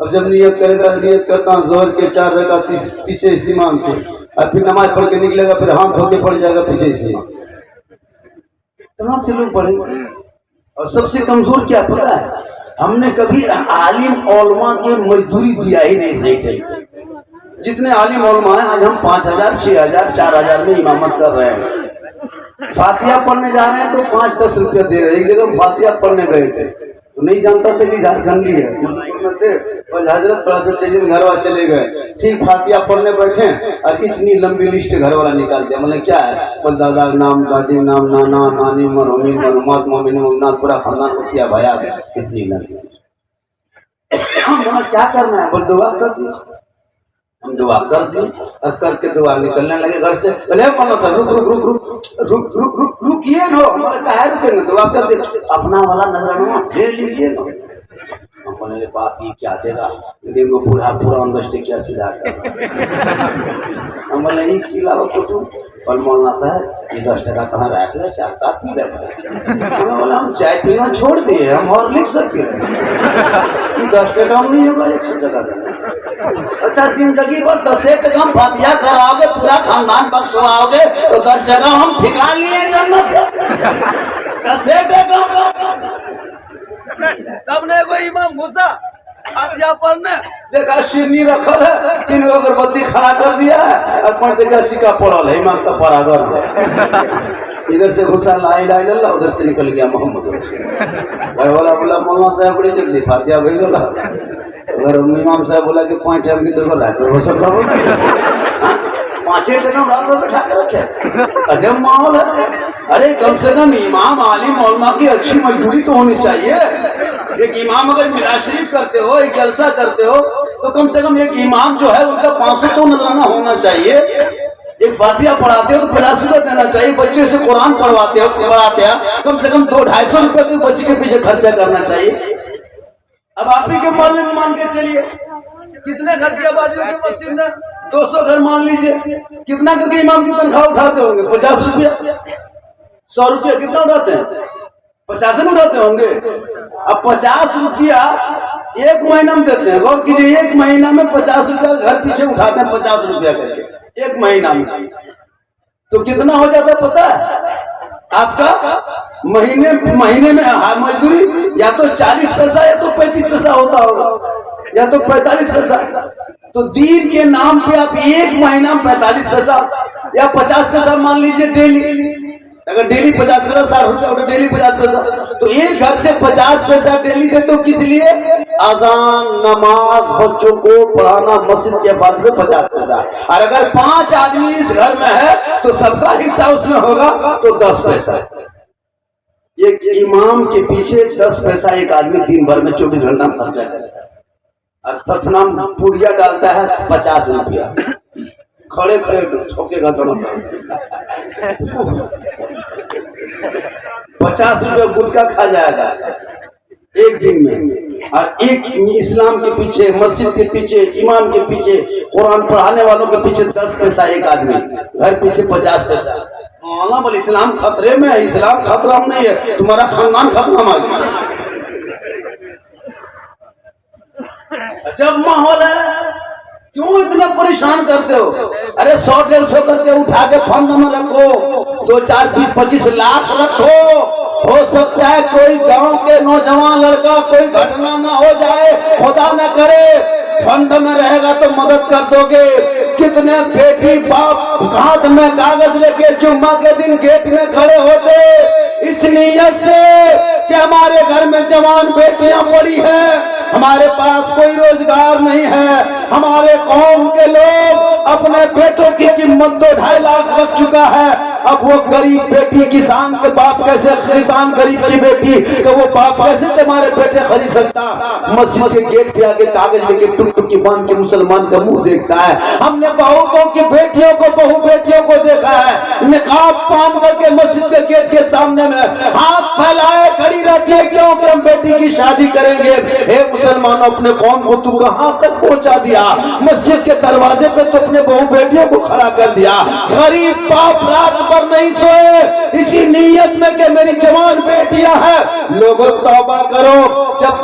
अब जब नियत करेगा, नियत करता हूँ जोहर के 4 रकात पीछे इस इमाम के, और फिर नमाज पढ़ के निकलेगा, फिर हाथ धो के पड़ जाएगा पीछे इस इमाम। कहाँ से लोग पढ़ेंगे? और सबसे कमजोर क्या पता है, हमने कभी आलिम उलमा के मजदूरी दिया ही नहीं सही चाहिए। जितने आलिम उलमा हैं आज हम 5000, 6000, 4000 में इमामत कर रहे हैं। फातिहा पढ़ने जा रहे हैं तो 5-10 रुपया दे रहे हैं। एक जगह फातिहा पढ़ने गए थे तो नहीं जानता था कि झारखंडी है, और हजरत थोड़ा सा चलिए घर वाले चले गए। ठीक फातिहा पढ़ने बैठे और इतनी लंबी लिस्ट घर वाला निकाल दिया। मतलब क्या है, बस दादा नाम, दादी नाम, नाना नानी मरहूमी मरहूमत मोमिन मोमिनात पूरा खानदान को किया भया गया, इतनी लंबी। हम क्या करना है, बस दुआ कर दी। हम दुआ कर दी और करके दुआ निकलने लगे घर से। पहले बोला था रुक रुक रुक रुक रुक रुक रुक रुकिए नो, हमारे कहा रुकेंगे, दुआ कर दे, अपना वाला नजराना ले लीजिए नो। हम बोले बाप ये क्या देगा, देखो पूरा अंदर क्या सीधा कर। हम बोले नहीं खिलाओ तो और मौलाना साहब ये 10 टका कहाँ रख ले, 4 का पी रहे। हमें बोला हम चाय पीना छोड़ दिए, हम और लिख सकते हैं। 10 टका नहीं होगा, 100 टका देना। अच्छा जिंदगी भर 10 टका फातिहा कराओगे, पूरा खानदान बख्शवाओगे तो 10 टका हम ठिका लिए जन्नत। 10 टका तब ने कोई इमाम घुसा फातिहा पढ़ने, देखा शिरनी रखल है, 3 अगरबत्ती खड़ा कर दिया है और 5 जगह सिक्का पड़ल है, इमाम का पड़ा कर। इधर से घुसा ला इलाहा इल्लल्लाह, उधर से निकल गया मोहम्मद। घर वाला बोला मौलाना साहब बड़ी जल्दी फातिहा भेज लो। अगर इमाम साहब बोला कि 5 टाइम की तो लाइट हो सकता हो, 5 टका रात में बैठा के रखे, अजब माहौल है। अरे कम से कम इमाम आलिम उलमा की अच्छी मजदूरी तो होनी चाहिए। एक इमाम अगर मिलाद शरीफ करते हो, एक जलसा करते हो, तो कम से कम एक इमाम जो है उनका 500 तो नजराना होना चाहिए। एक फातिहा पढ़ाते हो तो 50 रुपये देना चाहिए। बच्चे से कुरान पढ़ाते हो कम से कम 200-250 रुपये तो बच्चे के पीछे खर्चा करना चाहिए। अब आप ही के मोहल्ले में मान के चलिए, कितने घर की आबादी होगी मस्जिद में, 200 घर मान लीजिए, कितना करके इमाम की तनख्वाह उठाते होंगे? 50 रुपया, 100 रुपया कितना उठाते हैं? 50 में उठाते होंगे। अब 50 रुपया 1 महीना में देते हैं। गौर कीजिए, 1 महीना में 50 रुपया घर पीछे उठाते हैं, 50 रुपया करके 1 महीना में। तो कितना हो जाता है पता है आपका? महीने में मजदूरी या तो 40 पैसा या तो 35 पैसा होता होगा, या तो 45 पैसा। तो दीन के नाम पे आप 1 महीना में 45 पैसा या 50 पैसा मान लीजिए डेली। अगर डेली 50 पैसा, 60 रुपया डेली 50 पैसा, तो एक घर से 50 पैसा डेली दे तो किस लिए? अजान, नमाज, बच्चों को पढ़ाना, मस्जिद के बाद में 50 पैसा। और अगर 5 आदमी इस घर में है तो सबका हिस्सा उसमें होगा तो 10 पैसा। एक इमाम के पीछे 10 पैसा एक आदमी दिन भर में 24 घंटा खर्चा करता है। और तथनाम पुड़िया डालता है 50 रुपया, खड़े खड़े ठोकेगा दोनों। 50 रुपया गुटखा खा जाएगा, एक दिन में। और एक इस्लाम के पीछे, मस्जिद के पीछे, इमाम के पीछे, कुरान पढ़ाने वालों के पीछे 10 पैसा एक आदमी, घर पीछे 50 पैसा। मौलाना बोले इस्लाम खतरे में है। इस्लाम खतरा में नहीं है, तुम्हारा खानदान खतरा में है। जब माहौल है क्यों इतना परेशान करते हो? अरे 100-150 करके उठा के फंड में रखो, 2, 4, 20, 25 लाख रखो। हो सकता है कोई गांव के नौजवान लड़का कोई घटना ना हो जाए, खुदा न करे। फंड में रहेगा तो मदद कर दोगे। कितने बेटी बाप हाथ में कागज लेके जुम्मा के दिन गेट में खड़े होते इस नीयत से कि हमारे घर में जवान बेटियां पड़ी है, हमारे पास कोई रोजगार नहीं है। हमारे कौम के लोग अपने बेटों की कीमत 2-2.5 लाख रख चुका है। अब वो गरीब बेटी किसान के बाप कैसे, किसान गरीब की बेटी तो वो बाप कैसे तुम्हारे बेटे खरीद सकता? मस्जिद के गेट पे आके कागज लेके टुक की बांध के मुसलमान का मुंह देखता है। हमने बहुओं की बेटियों को, बहु बेटियों को देखा है निकाब बांध करके मस्जिद के गेट के सामने में हाथ फैलाए खड़ी रहती है, क्यों कि हम बेटी की शादी करेंगे। हे मुसलमानों, अपने कौम को तू कहां तक पहुंचा दिया? मस्जिद के दरवाजे पे तो अपने बहु बेटियों को खड़ा कर दिया। गरीब बाप रात भर नहीं सोए इसी नीयत में कि मेरी जवान बेटियां हैं। लोगों तौबा करो,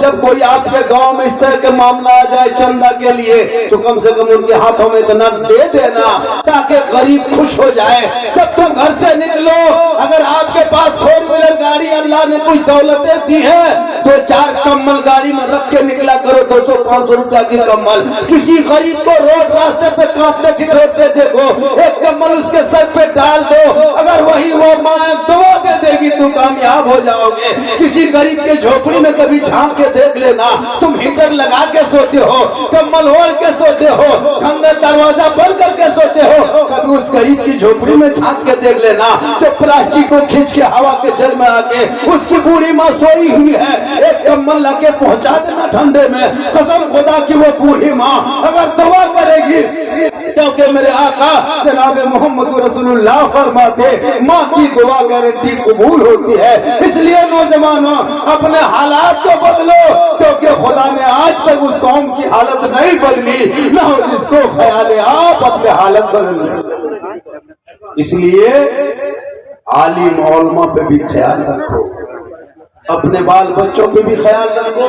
जब कोई आपके गांव में इस तरह के मामला आ जाए चंदा के लिए तो कम से कम उनके हाथों में इतना दे देना ताकि गरीब खुश हो जाए। जब तुम घर से निकलो, अगर आपके पास 4 व्हीलर गाड़ी अल्लाह ने कुछ दौलतें दी है तो 4 कम्बल गाड़ी में रख के निकला करो। 200-500 रुपया की कम्बल। किसी गरीब को रोड रास्ते पे कांपते ठिठुरते देखो, एक कम्बल उसके सर पे डाल दो। अगर वही वो माँ दुआ दे देगी तो कामयाब हो जाओगे। किसी गरीब के झोपड़ी में कभी झांक के देख लेना। तुम हीटर लगा के सोते हो, कम्बल ओढ़ के सोते हो, अंदर दरवाजा बंद करके सोते हो। कभी उस गरीब की झोपड़ी में झांक के देख लेना जो प्लास्टिक को खींच के हवा के जल में आके उसकी बूढ़ी माँ सोई हुई है। एक कम्बल लाके पहुंचा देना ठंडे में। कसम खुदा की वो बूढ़ी माँ अगर दुआ करेगी, क्योंकि मेरे आका जनाब मोहम्मद रसूलुल्लाह फरमाते माँ की दुआ गारंटी कबूल होती है। इसलिए नौजवानों, अपने हालात को बदलो, क्योंकि खुदा ने आज तक उस कौम की हालत नहीं बदली, न हो जिसको ख्याल आप अपने हालत बदल। इसलिए आलिम औलमा पे भी ख्याल रखो, अपने बाल बच्चों पे भी ख्याल रखो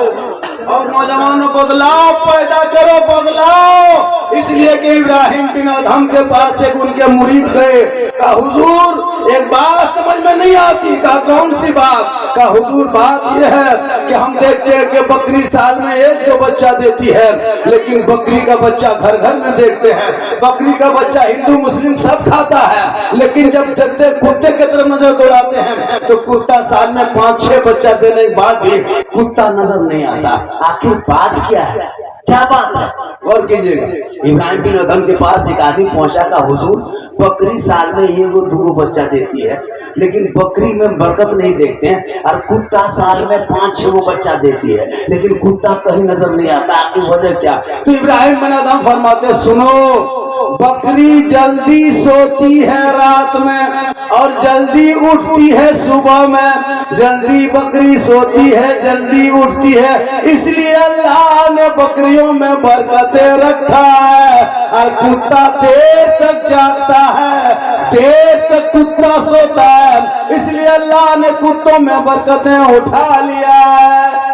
और नौजवानों बदलाव पैदा करो, बदलाव। इसलिए कि इब्राहिम बिन अदहम के पास एक उनके मुरीद गए, कहा हुजूर एक बात समझ में नहीं आती। कहा कौन सी बात? कहा हुजूर बात यह है कि हम देखते हैं कि बकरी साल में 1-2 बच्चा देती है, लेकिन बकरी का बच्चा घर घर में देखते हैं। बकरी का बच्चा हिंदू मुस्लिम सब खाता है, लेकिन जब देखते कुत्ते की तरफ नजर दौड़ाते हैं तो कुत्ता साल में 5-6 बच्चा देने के बाद भी कुत्ता नजर नहीं आता। आखिर बात क्या है? क्या बात है? गौर कीजिएगा। इब्राहिम बिन अदहम के पास एक आदमी पहुंचा, का हुजूर बकरी साल में 1-2 बच्चा देती है, लेकिन बकरी में बरकत नहीं देखते हैं, और कुत्ता साल में 5-6 बच्चा देती है, लेकिन कुत्ता कहीं नजर नहीं आता। आपकी वजह क्या? तो इब्राहिम बिन अदहम फरमाते सुनो, बकरी जल्दी सोती है रात में और जल्दी उठती है सुबह में। जल्दी बकरी सोती है, जल्दी उठती है, इसलिए अल्लाह ने बकरियों में बरकतें रखा है। और कुत्ता देर तक जागता है, देर तक कुत्ता सोता है, इसलिए अल्लाह ने कुत्तों में बरकतें उठा लिया है।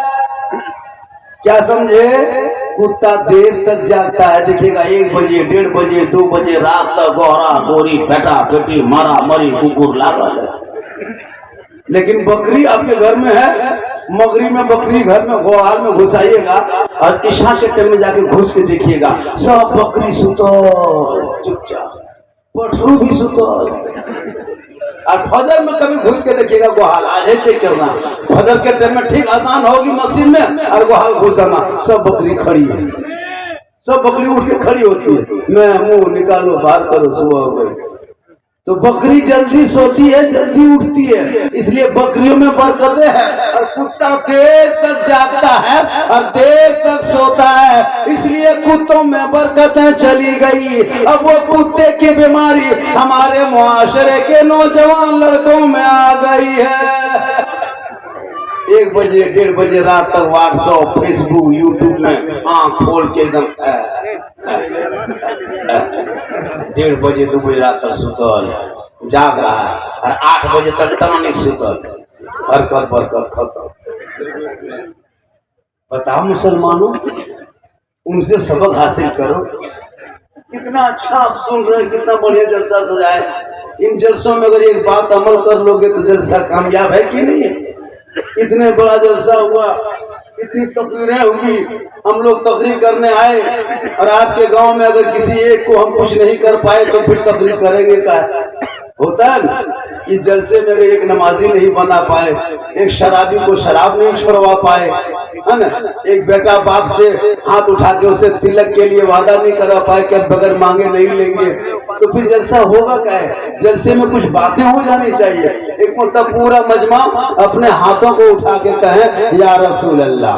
क्या समझे? कुत्ता देर तक जागता है। देखिएगा 1 बजे, 1:30 बजे, 2 बजे रात तक गोरा गोरी फेटा फेटी मारा मरी कुकुर लागल है। लेकिन बकरी आपके घर में है, मगरी में बकरी घर में गोहाल में घुसाइएगा और ईशा के टाइम में जाके घुस के देखिएगा, सब बकरी सुतो चुपचाप, पठरू भी सुतो। और फजर में कभी घुस के देखिएगा गोहाल, आज चेक करना, फजर के टाइम में ठीक आसान होगी मस्जिद में और गोहाल घुसाना, सब बकरी खड़ी है, सब बकरी उठ के खड़ी होती है। मैं मुंह निकालो बाहर करो, सुबह हो गई। तो बकरी जल्दी सोती है, जल्दी उठती है, इसलिए बकरियों में बरकतें हैं। और कुत्ता देर तक जागता है और देर तक सोता है, इसलिए कुत्तों में बरकतें चली गई। अब वो कुत्ते की बीमारी हमारे मुआशरे के नौजवान लड़कों में आ गई है। 1 बजे 1:30 बजे रात तक व्हाट्सएप फेसबुक यूट्यूब में आँख खोल के एकदम 1:30 बजे 2 बजे रात तक सुतल जाग रहा है और 8 बजे तक तनिक सुतल हरकत बरकत खत्म। बताओ मुसलमानों, उनसे सबक हासिल करो। कितना अच्छा आप सुन रहे हैं, कितना बढ़िया जलसा सजाए। इन जलसों में अगर एक बात अमल कर लोगे तो जलसा कामयाब है कि नहीं है? इतने बड़ा जलसा हुआ, इतनी तकरीरें हुई, हम लोग तकरीर करने आए और आपके गांव में अगर किसी एक को हम कुछ नहीं कर पाए तो फिर तकरीर करेंगे क्या? होता है ना, इस जलसे में अगर एक नमाजी नहीं बना पाए, एक शराबी को शराब नहीं छुड़वा पाए, है ना, एक बेटा बाप से हाथ उठा के उसे तिलक के लिए वादा नहीं करा पाए कि अब बगैर मांगे नहीं लेंगे, तो फिर जलसा होगा क्या है? जलसे में कुछ बातें हो जानी चाहिए। एक मतलब पूरा मजमा अपने हाथों को उठा के कहे या रसूल अल्लाह।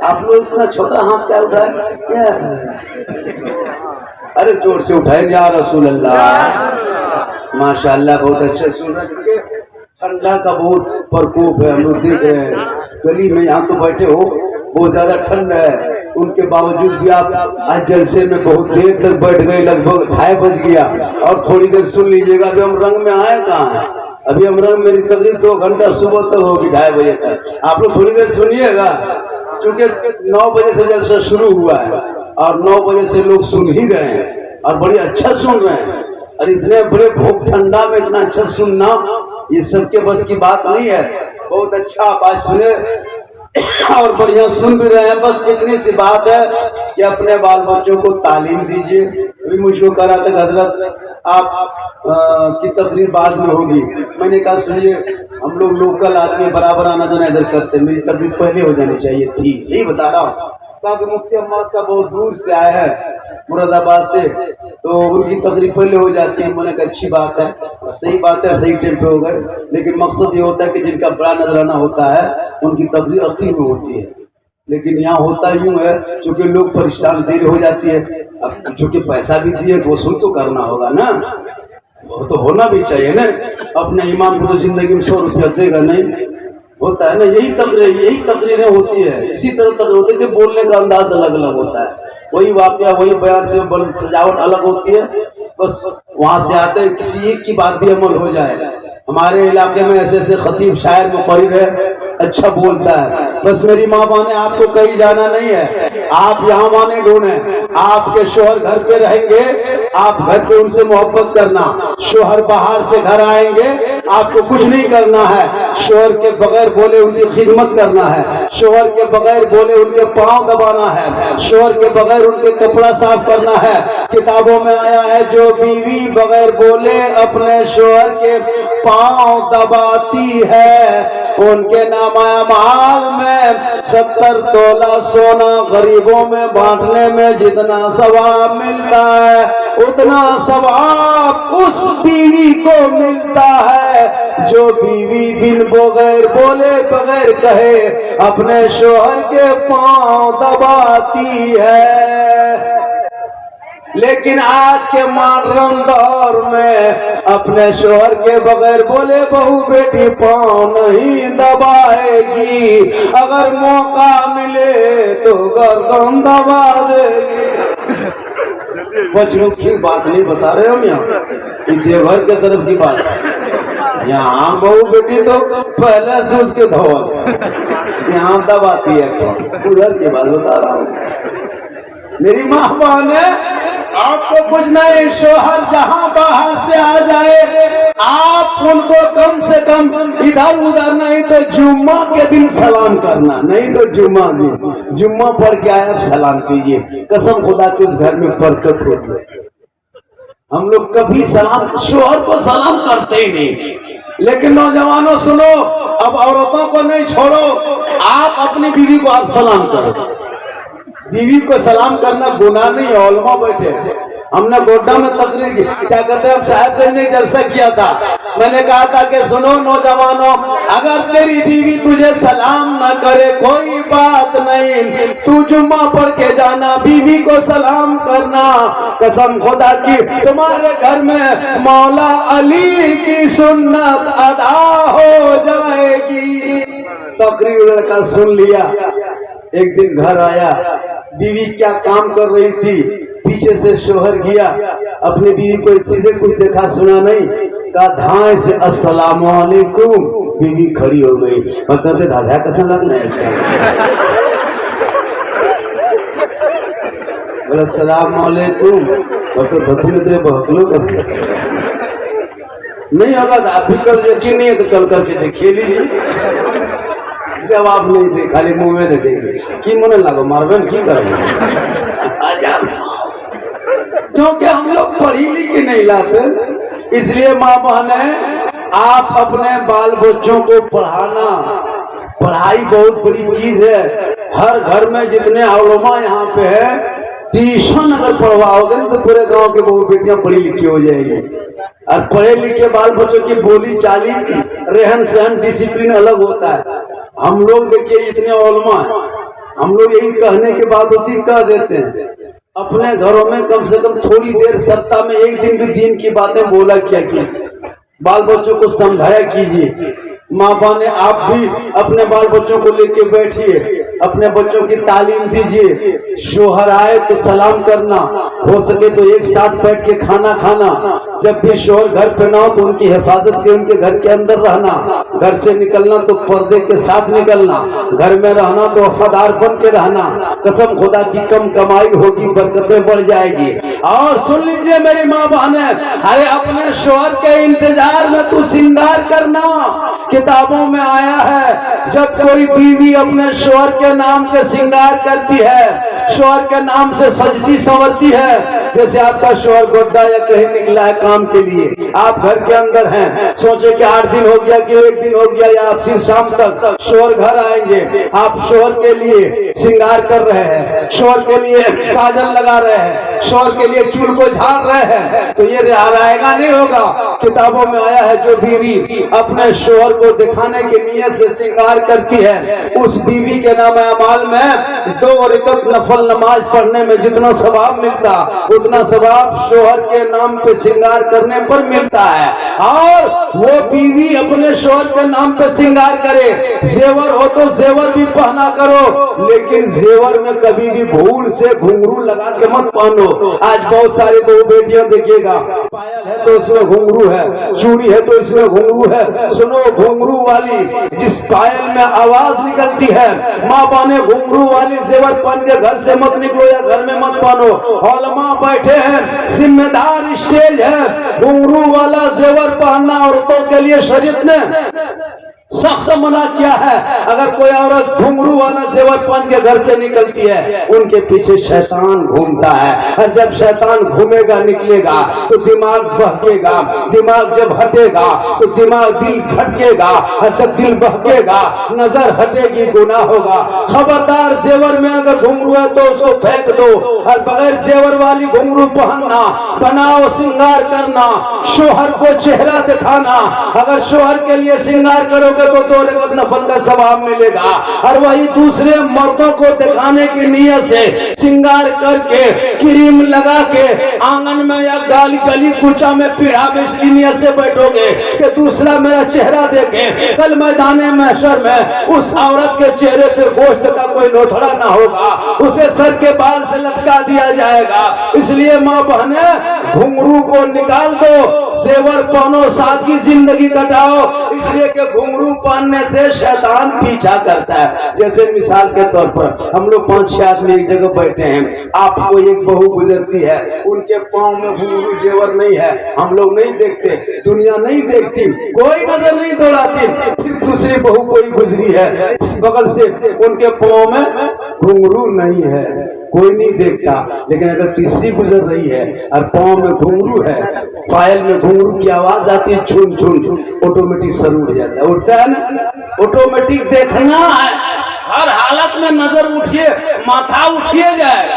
आप लोग इतना छोटा हाथ क्या उठाए? अरे जोर से उठाए या रसूल अल्लाह। माशाअल्लाह बहुत अच्छे सुन रहे। ठंडा का बहुत प्रकोप है, हम लोग देख रहे हैं गली में, यहाँ तो बैठे हो बहुत ज्यादा ठंड है, उनके बावजूद भी आप आज जलसे में बहुत देर तक बैठ गए, लगभग 2:30 बज गया। और थोड़ी देर सुन लीजिएगा, अभी हम रंग में आए कहाँ हैं? अभी हम रंग, मेरी तकरीर 2 घंटा सुबह तक होगी 2:30 बजे तक। आप लोग थोड़ी देर सुनिएगा, क्योंकि 9 बजे से जलसा शुरू हुआ है और 9 बजे से लोग सुन ही रहे हैं और बड़ी अच्छा सुन रहे हैं। और इतने बड़े भूख ठंडा में इतना अच्छा सुनना ये सबके बस की बात नहीं है। बहुत अच्छा आप आज सुने और बढ़िया सुन भी रहे हैं। बस इतनी सी बात है कि अपने बाल बच्चों को तालीम दीजिए। अभी मुझको करा था हजरत आप की तकरीर बाद में होगी, मैंने कहा सुनिए हम लोग लोकल आदमी बराबर आना जाना इधर करते, मेरी तकरीर पहले हो जानी चाहिए थी। सही बता रहा हूँ, क्योंकि मुफ्ती अम्मा का बहुत दूर से आया है मुरादाबाद से, तो उनकी तकरीर पहले हो जाती है। मैंने कहा अच्छी बात है, सही बात है, सही टाइम पे हो गए। लेकिन मकसद ये होता है कि जिनका बड़ा नजराना होता है उनकी तकरीर आखिर में होती है। लेकिन यहाँ होता यूं है, चूंकि लोग परेशान देर हो जाती है, अब चूंकि पैसा भी दिए तो वसूल तो करना होगा ना, वो तो होना भी चाहिए ना। अपने ईमान को तो जिंदगी में 100 रुपया देगा नहीं, होता है ना। यही तकरीरें होती है, इसी तरह तकरीर होती है कि बोलने का अंदाज अलग अलग होता है। वही वाकया वही बयान से सजावट अलग होती है। बस वहां से आते किसी एक की बात भी अमल हो जाए। हमारे इलाके में ऐसे ऐसे खतीब शायर मुकर्रिर है, अच्छा बोलता है। बस मेरी माँ माने आपको कहीं जाना नहीं है, आप यहाँ माने ढूंढे। आपके शोहर घर पे रहेंगे, आप घर पे उनसे मोहब्बत करना। शोहर बाहर से घर आएंगे, आपको कुछ नहीं करना है। शोहर के बगैर बोले उनकी खिदमत करना है, शोहर के बगैर बोले उनके पाँव दबाना है, शोहर के बगैर उनके कपड़ा साफ करना है। किताबों में आया है जो बीवी बगैर बोले अपने शोहर के पाँव दबाती है, उनके नामाल में 70 तोला सोना गरीबों में बांटने में जितना सवाब मिलता है उतना सवाब उस बीवी को मिलता है जो बीवी बिन बगैर बोले बगैर कहे अपने शोहर के पाँव दबाती है। लेकिन आज के मॉडर्न दौर में अपने शोहर के बगैर बोले बहू बेटी पाँव नहीं दबाएगी, अगर मौका मिले तो गर्दन दबा देगी। बच्चों की बात नहीं बता रहे हम, यहाँ देवघर के तरफ की बात। यहाँ बहू बेटी तो पहले दूध के धोल यहाँ दबाती है, उधर की बात बता रहा हूँ। मेरी माँ बहन है, आपको कुछ नहीं, शोहर जहाँ बाहर से आ जाए आप उनको कम से कम इधर उधर नहीं तो जुम्मा के दिन सलाम करना, नहीं तो जुम्मा पढ़ के आए आप सलाम कीजिए। कसम खुदा के उस घर में बरकत होती है। हम लोग कभी सलाम शोहर को सलाम करते ही नहीं। लेकिन नौजवानों सुनो, अब औरतों को नहीं छोड़ो, आप अपनी बीवी को आप सलाम करो। बीवी को सलाम करना गुनाह नहीं है। उलमा बैठे, हमने गोड्डा में तकरीर की, क्या कहते हैं, साहब ने जलसा किया था। मैंने कहा था कि सुनो नौजवानों, अगर तेरी बीवी तुझे सलाम न करे कोई बात नहीं, तू जुम्मा पढ़ के जाना, बीवी को सलाम करना, कसम खुदा की तुम्हारे घर में मौला अली की सुन्नत अदा हो जाएगी। तकरीर लड़का सुन लिया। एक दिन घर आया, बीवी क्या काम कर रही थी, पीछे से शोहर गया, अपनी बीवी को सीधे कुछ देखा सुना नहीं, कहा धाए से अस्सलाम वालेकुम, बीवी खड़ी हो गई। मतलब दादा कैसा लगना है, बोला अस्सलाम वालेकुम, और तो धतुले तेरे बहकलो कैसे नहीं होगा। आप भी कल यकीन नहीं है तो कल करके देखिए लीजिए। जवाब नहीं दे, खाली मुंह में देखेंगे कि मन लगो मारबन की करेंगे। क्योंकि हम लोग पढ़ी लिखी नहीं लाते, इसलिए माँ बहने आप अपने बाल बच्चों को पढ़ाना, पढ़ाई बहुत बड़ी चीज है। हर घर में जितने उलमा यहाँ पे है, ट्यूशन अगर पढ़वाओगे तो पूरे गांव के बहु बेटियां पढ़ी लिखी हो जाएगी। और पढ़े लिखे बाल बच्चों की बोली चाली, रहन सहन, डिसिप्लिन अलग होता है। हम लोग देखिए इतने उलमा है, हम लोग यही कहने के बाद होती कह देते हैं। अपने घरों में कम से कम थोड़ी देर सप्ताह में एक दिन भी दीन की बातें बोला क्या की, बाल बच्चों को समझाया कीजिए। माँ बाप ने आप भी अपने बाल बच्चों को लेके बैठिए, अपने बच्चों की तालीम दीजिए। शोहर आए तो सलाम करना, हो सके तो एक साथ बैठ के खाना खाना। जब भी शोहर घर पे ना हो तो उनकी हिफाजत के उनके घर के अंदर रहना, घर से निकलना तो पर्दे के साथ निकलना, घर में रहना तो वफादार बन के रहना। कसम खुदा की कम कमाई होगी, बरकतें बढ़ जाएगी। और सुन लीजिए मेरी माँ बहने, अरे अपने शोहर के इंतजार में तू श्रृंगार करना। किताबों में आया है जब कोई बीवी अपने शोहर के नाम से श्रृंगार करती है, शोहर के नाम से सजती संवरती है, जैसे आपका शोहर गोड्डा या कहीं निकला है काम के लिए, आप घर के अंदर हैं, सोचे कि 8 दिन हो गया कि 1 दिन हो गया या फिर शाम तक शोहर घर आएंगे, आप शोहर के लिए श्रृंगार कर रहे हैं, शोहर के लिए काजल लगा रहे हैं, शोहर के लिए चूल को झाड़ रहे हैं, तो ये आएगा नहीं होगा। किताबों में आया है जो बीवी अपने शोहर को दिखाने के नियत से श्रृंगार करती है, उस बीवी के नाम अमाल में 2 रकअत नफल नमाज पढ़ने में जितना सवाब मिलता, उतना सवाब शोहर के नाम पे श्रृंगार करने पर मिलता है। और वो बीवी अपने शोहर के नाम पे श्रृंगार करे, जेवर हो तो जेवर भी पहना करो, लेकिन जेवर में कभी भी भूल से घुंघरू लगा के मत पहनो। आज बहुत सारे बहू बेटियां देखिएगा, पायल है तो उसमें घुंघरू है, चूड़ी है तो इसमें घुंघरू है। सुनो, घुंघरू वाली जिस पायल में आवाज निकलती है, माँ बाने घुंघरू वाली जेवर पहन के घर से मत निकलो या घर में मत पहनो। उलमा बैठे हैं, जिम्मेदार स्टेज है, घुंघरू वाला जेवर पहनना औरतों के लिए शरीयत ने सख्त मना किया है। अगर कोई औरत घुंघरू वाला जेवर पहन के घर से निकलती है, उनके पीछे शैतान घूमता है, और जब शैतान घूमेगा निकलेगा तो दिमाग बहकेगा, दिमाग जब हटेगा तो दिमाग दिल भटकेगा, और जब दिल बहकेगा नजर हटेगी, गुनाह होगा। खबरदार, जेवर में अगर घुंघरू है तो उसको फेंक दो, और बगैर जेवर वाली घुंघरू पहनना, बनाओ श्रृंगार करना, शोहर को चेहरा दिखाना। अगर शोहर के लिए श्रृंगार करोगे तो 2 रकअत नफल का सवाब मिलेगा, और वही दूसरे मर्दों को दिखाने की नीयत से श्रृंगार करके क्रीम लगा के आंगन में या गली कूचा में पीढ़ा में इसलिए नियत से बैठोगे कि दूसरा मेरा चेहरा देखे, कल मैदाने महशर में उस औरत के चेहरे पर गोश्त का कोई लोथड़ा ना होगा, उसे सर के बाल से लटका दिया जाएगा। इसलिए माँ बहने, घुंघरू को निकाल दो, जेवर पहनो, सादगी जिंदगी कटाओ, इसलिए कि घुंघरू पहनने से शैतान पीछा करता है। जैसे मिसाल के तौर पर हम लोग 5-6 आदमी एक जगह बैठे हैं, आपको एक बहू गुजरती है, उनके पाँव में घुंघरू जेवर नहीं है, हम लोग नहीं देखते, दुनिया नहीं देखती, कोई नजर नहीं दौड़ाती। फिर दूसरी बहू कोई गुजरी है इस बगल से, उनके पाँव में घुंघरू नहीं है, कोई नहीं देखता, लेकिन अगर तीसरी गुजर रही है और पाँव में घुंघरू है, पायल में घुंघरू की आवाज आती है, छुन छुन, ऑटोमेटिक सर उठ जाता है, उठता है ना, ऑटोमेटिक देखना है, हर हालत में नजर उठिए, माथा उठिए जाए,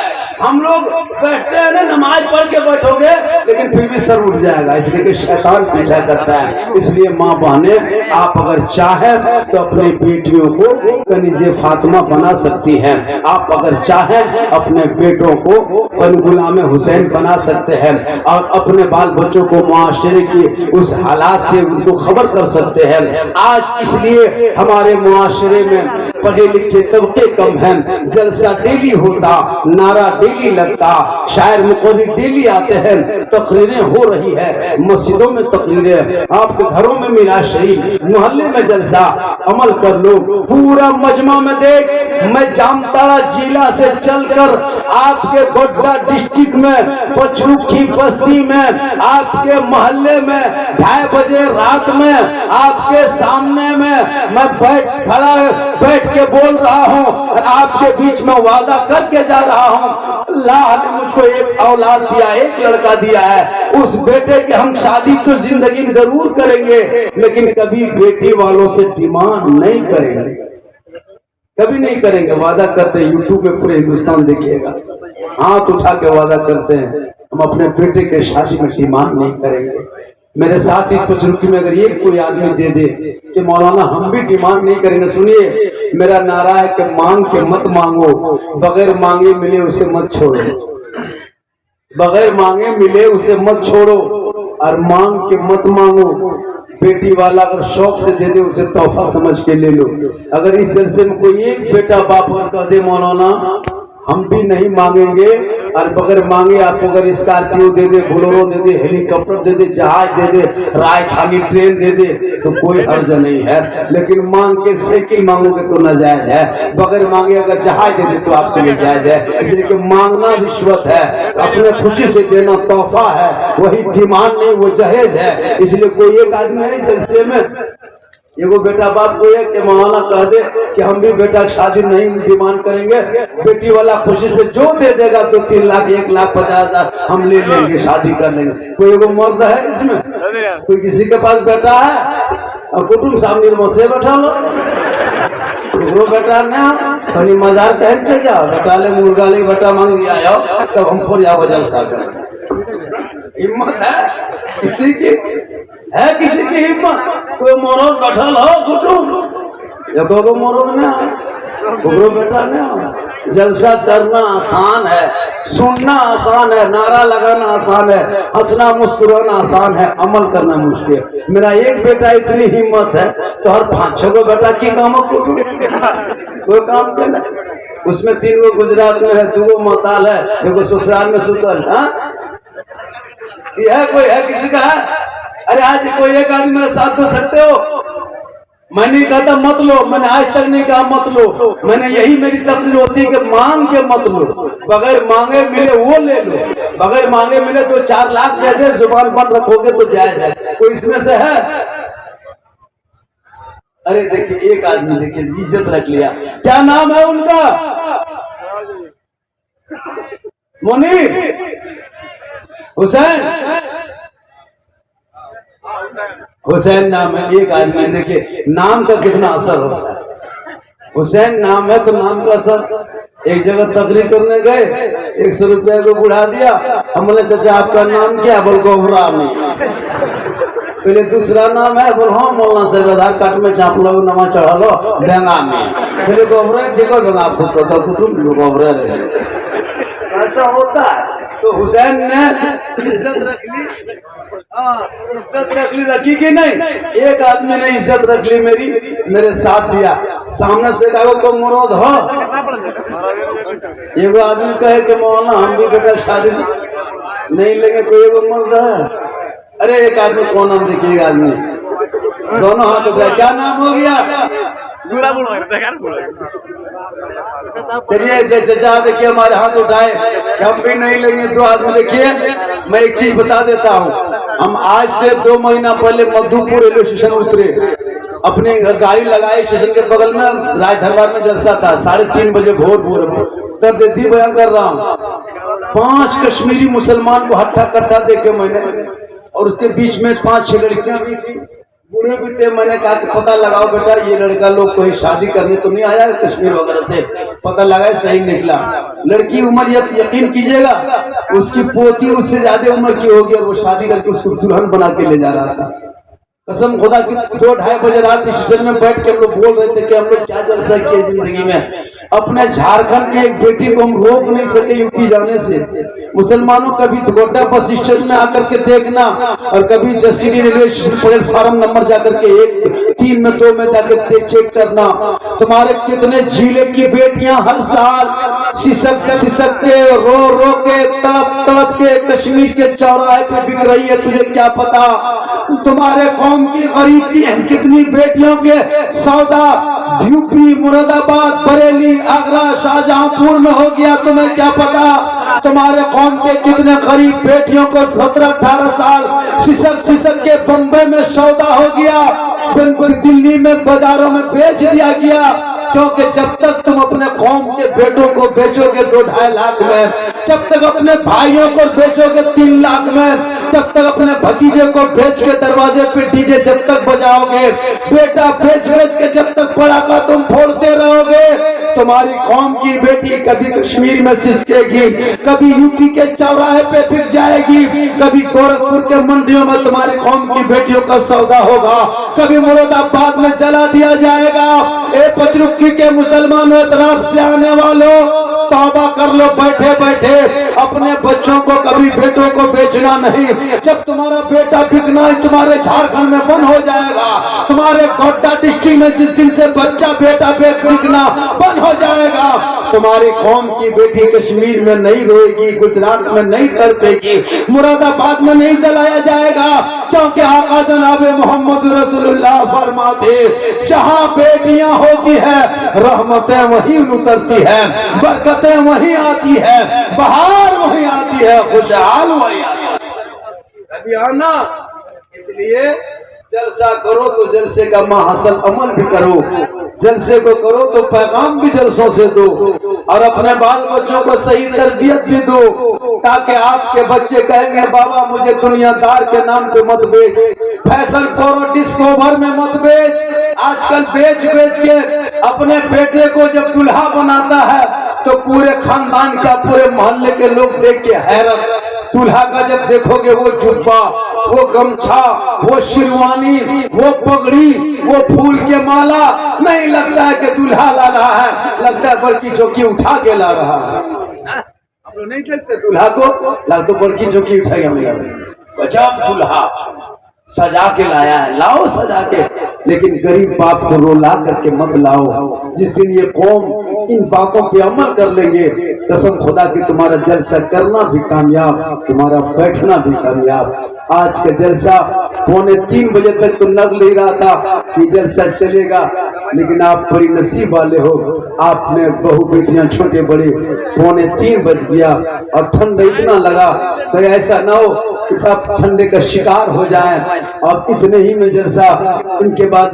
हम लोग बैठते हैं ना, नमाज पढ़ के बैठोगे लेकिन फिर भी सर उठ जाएगा, इसलिए कि शैतान पीछा करता है। इसलिए माँ बहने, आप अगर चाहे तो अपनी बेटियों को कनीज़े फातिमा बना सकती हैं। आप अगर चाहे अपने बेटों को गुलाम हुसैन बना सकते हैं और अपने बाल बच्चों को मुआशरे की उस हालात से उनको खबर कर सकते हैं। आज इसलिए हमारे मुआशरे में पढ़े लिखे तबके कम हैं, जलसा डेली होता, नारा डेली लगता, शायर मुक़र्रिर डेली आते हैं, तकरीरें हो रही है, मस्जिदों में तकरीरें, आपके घरों में मिलाद शरीफ, मोहल्ले में जलसा, अमल कर लो। पूरा मजमा में देख, मैं जामताड़ा जिला से चलकर आपके गोड्डा डिस्ट्रिक्ट में पचरुखी बस्ती में आपके मोहल्ले में 2:30 बजे रात में आपके सामने में मैं बैठ के बोल रहा हूँ, आपके बीच में वादा करके जा रहा हूँ। अल्लाह ने मुझको एक औलाद दिया, एक लड़का दिया है, उस बेटे की हम शादी तो जिंदगी में जरूर करेंगे, लेकिन कभी बेटी वालों से डिमांड नहीं करेंगे, कभी नहीं करेंगे। वादा करते हैं, यूट्यूब पे पूरे हिंदुस्तान देखिएगा, हाथ उठा के वादा करते हैं, हम अपने बेटे के शादी में डिमांड नहीं करेंगे। मेरे साथ ही पचरुखी में अगर एक कोई आदमी दे दे कि मौलाना हम भी डिमांड नहीं करेंगे, सुनिए मेरा नारा है कि मांग के मत मांगो, बगैर मांगे मिले उसे मत छोड़ो, बगैर मांगे मिले उसे मत छोड़ो, और मांग के मत मांगो। बेटी वाला अगर शौक से दे दे उसे तोहफा समझ के ले लो। अगर इस जलसे में कोई एक बेटा बाप और कह दे मौलाना हम भी नहीं मांगेंगे, और बगैर मांगे आपको अगर स्कॉर्पियो दे दे, बोलेरो दे दे, हेलीकॉप्टर दे दे, जहाज दे दे, राजधानी ट्रेन दे दे, तो कोई हर्ज नहीं है। लेकिन मांग के साइकिल मांगोगे तो नाजायज है, बगैर मांगे अगर जहाज दे दे तो आपके लिए जायज है। इसलिए कि मांगना रिश्वत है, अपने खुशी से देना तोहफा है, वही डिमांड नहीं, वो जहेज है। इसलिए कोई एक आदमी है जलसे में एगो बेटा बाप को है कि मौलाना कह दे कि हम भी बेटा शादी नहीं डिमांड करेंगे, बेटी वाला खुशी से जो दे देगा तो 3 लाख 1,50,000 हम ले लेंगे, शादी कर लेंगे। कोई एगो मर्द है इसमें? कोई किसी के पास बेटा है और कुटुंब सामने से बैठा लो, वो बेटा ना कहीं मजार कह चल जाओ, बेटा ले मुर्गा ले बेटा मांग लिया तब हमको जाओ जलसा कर। हिम्मत है किसी की? है किसी की हिम्मत? कोई मोरोज बैठल हो कुटुंब, एको मोरोज ना बेटा ना। जलसा करना आसान है, सुनना आसान है, नारा लगाना आसान है, हंसना मुस्कुराना आसान है, अमल करना मुश्किल। मेरा एक बेटा इतनी हिम्मत है तो हर 5-6 को बेटा की काम कोई काम के ना। उसमें 3 गो गुजरात में है, 2 गो महताल है, 1 गो ससुराल में सुतल। यह कोई है किसी का है? अरे आज कोई एक आदमी मेरे साथ हो सकते हो? मैंने कहता मत लो, मैंने आज तक नहीं कहा मत लो, मैंने यही मेरी तकलीफ होती है कि मांग के मत लो, बगैर मांगे मिले वो ले लो, बगैर मांगे मिले तो 4 लाख दे दे, जुबान बंद रखोगे तो जायज है। कोई इसमें से है? अरे देखिए एक आदमी देखिए इज्जत रख लिया, क्या नाम है उनका? मुनीर हुसैन, हुसैन नाम है। एक आदमी देखिए नाम का कितना असर होता है। हुसैन नाम है तो नाम का असर। एक जगह तकरीर करने गए, 100 रुपये को बुढ़ा दिया, हम बोले चाचा आपका नाम क्या? बोल गोबरा में। पहले दूसरा नाम है, बोल हाँ मौलाना साहब आधार कार्ड में चाप लो, नमा चढ़ा लो बेंगा में। पहले गोबरा देखो बेंगा आपको कुटुंब गोबरा रहे, ऐसा होता है। तो हुसैन ने इज्जत रख ली, इज्जत रख ली, रखी कि नहीं? एक आदमी ने इज्जत रख ली मेरी, मेरे साथ लिया, सामने से कहो को मुराद हो। एगो आदमी कहे कि मौलाना हम भी बेटा शादी नहीं लेंगे, कोई एगो मर्द है। अरे एक आदमी कौन नाम देखिए, आदमी दोनों हाथ उठाए, क्या नाम हो गया? चलिए चाचा देखिए हमारे हाथ उठाए, हम भी नहीं लेंगे। 2 आदमी देखिए, मैं एक चीज बता देता हूँ, हम आज से 2 महीना पहले मधुपुर रेलवे स्टेशन उतरे, अपने गाड़ी लगाए, स्टेशन के बगल में राज दरबार में जलसा था, 3:30 बजे भोर तब देती बयान कर रहा हूँ। 5 कश्मीरी मुसलमान को हट्ठा कट्ठा देखे मैंने, और उसके बीच में 5-6 लड़कियां भी थी। बूढ़े भी थे, मैंने कहा कि पता लगाओ बेटा ये लड़का लोग कोई शादी करने तो नहीं आया कश्मीर वगैरह से। पता लगाए, सही निकला। लड़की उम्र यकीन कीजिएगा उसकी पोती उससे ज्यादा उम्र की होगी और वो शादी करके उसको दुल्हन बना के ले जा रहा था। कसम खुदा की 2-2:30 बजे रात स्टेशन में बैठ के हम लोग बोल रहे थे कि हम लोग क्या जलसा किए जिंदगी में। अपने झारखंड की एक बेटी को हम रोक नहीं सके यूपी जाने से। मुसलमानों कभी गोड्डा बस स्टेशन में आकर के देखना और कभी जसीरी रेलवे स्टेशन प्लेटफार्म नंबर जाकर के 1, 3 में 2 में जाकर चेक करना। तुम्हारे कितने जिले की बेटियां हर साल सिसक के रो के तड़प के कश्मीर के चौराहे पे बिक रही है, तुझे क्या पता। तुम्हारे कौम की गरीब की कितनी बेटियों के सौदा यूपी, मुरादाबाद, बरेली, आगरा, शाहजहांपुर में हो गया, तुम्हें क्या पता। तुम्हारे कौम के कितने गरीब बेटियों को 17-18 साल सिसक के बम्बई में सौदा हो गया, दिल्ली में बाजारों में बेच दिया गया। क्योंकि जब तक तुम अपने कौम के बेटों को बेचोगे 2-2.5 लाख में, जब तक अपने भाइयों को बेचोगे 3 लाख में, जब तक अपने भतीजे को बेच के दरवाजे पे डीजे जब तक बजाओगे, बेटा बेच के जब तक पड़ाका तुम फोड़ते रहोगे, तुम्हारी कौम की बेटी कभी कश्मीर में सिसकेगी, कभी यूपी के चौराहे पे बिक जाएगी, कभी गोरखपुर के मंडियों में तुम्हारी कौम की बेटियों का सौदा होगा, कभी मुरादाबाद में जला दिया जाएगा। ए पचरुखी के मुसलमानों तरफ से आने वालों, तौबा कर लो बैठे बैठे। अपने बच्चों को कभी बेटों को बेचना नहीं। जब तुम्हारा बेटा बिकना तुम्हारे झारखंड में बंद हो जाएगा, तुम्हारे गोड्डा डिस्ट्रिक्ट में जिस दिन से बच्चा बेटा बिकना बंद हो जाएगा, तुम्हारी कौम की बेटी कश्मीर में नहीं रोएगी, गुजरात में नहीं तड़पेगी, मुरादाबाद में नहीं जलाया जाएगा। क्योंकि आका जनाब मोहम्मद रसूलुल्लाह फरमाते, जहाँ बेटियां होती है रहमतें वहीं उतरती है, बरकतें वहीं आती है, बहार वहीं आती है, खुशहाल वहीं आती है। अभी आना, इसलिए जलसा करो तो जलसे का महासल अमल भी करो, जलसे को करो तो पैगाम भी जलसों से दो और अपने बाल बच्चों को सही तरबियत भी दो, ताकि आपके बच्चे कहेंगे बाबा मुझे दुनियादार के नाम पे मत बेच, फैशन करो डिस्कोवर में मत बेच। आजकल बेच के अपने बेटे को जब दुल्हा बनाता है तो पूरे खानदान का, पूरे मोहल्ले के लोग देख के हैरत। दूल्हा का जब देखोगे वो जुब्बा, वो गमछा, वो शेरवानी, वो पगड़ी, वो फूल के माला, नहीं लगता है कि दूल्हा ला रहा है, लगता है बड़की चौकी उठा के ला रहा है। आप लोग नहीं देखते दूल्हा को, लगता बड़की चौकी उठाएगा मेरा गजब दूल्हा सजा के लाया है, लाओ सजा के, लेकिन गरीब बाप को रोला करके मत लाओ। जिस दिन ये कौम इन बातों पे अमल कर लेंगे, कसम खुदा की तुम्हारा जलसा करना भी कामयाब, तुम्हारा बैठना भी कामयाब। आज का जलसा 2:45 बजे तक तो लग ले रहा था कि जलसा चलेगा, लेकिन आप बड़ी नसीब वाले हो, आपने बहु बेटियां छोटे बड़े 2:45 बज गया और ठंड इतना लगा। तो ऐसा ना हो कि सब ठंडे का शिकार हो जाए और इतने ही में जलसा, इनके बाद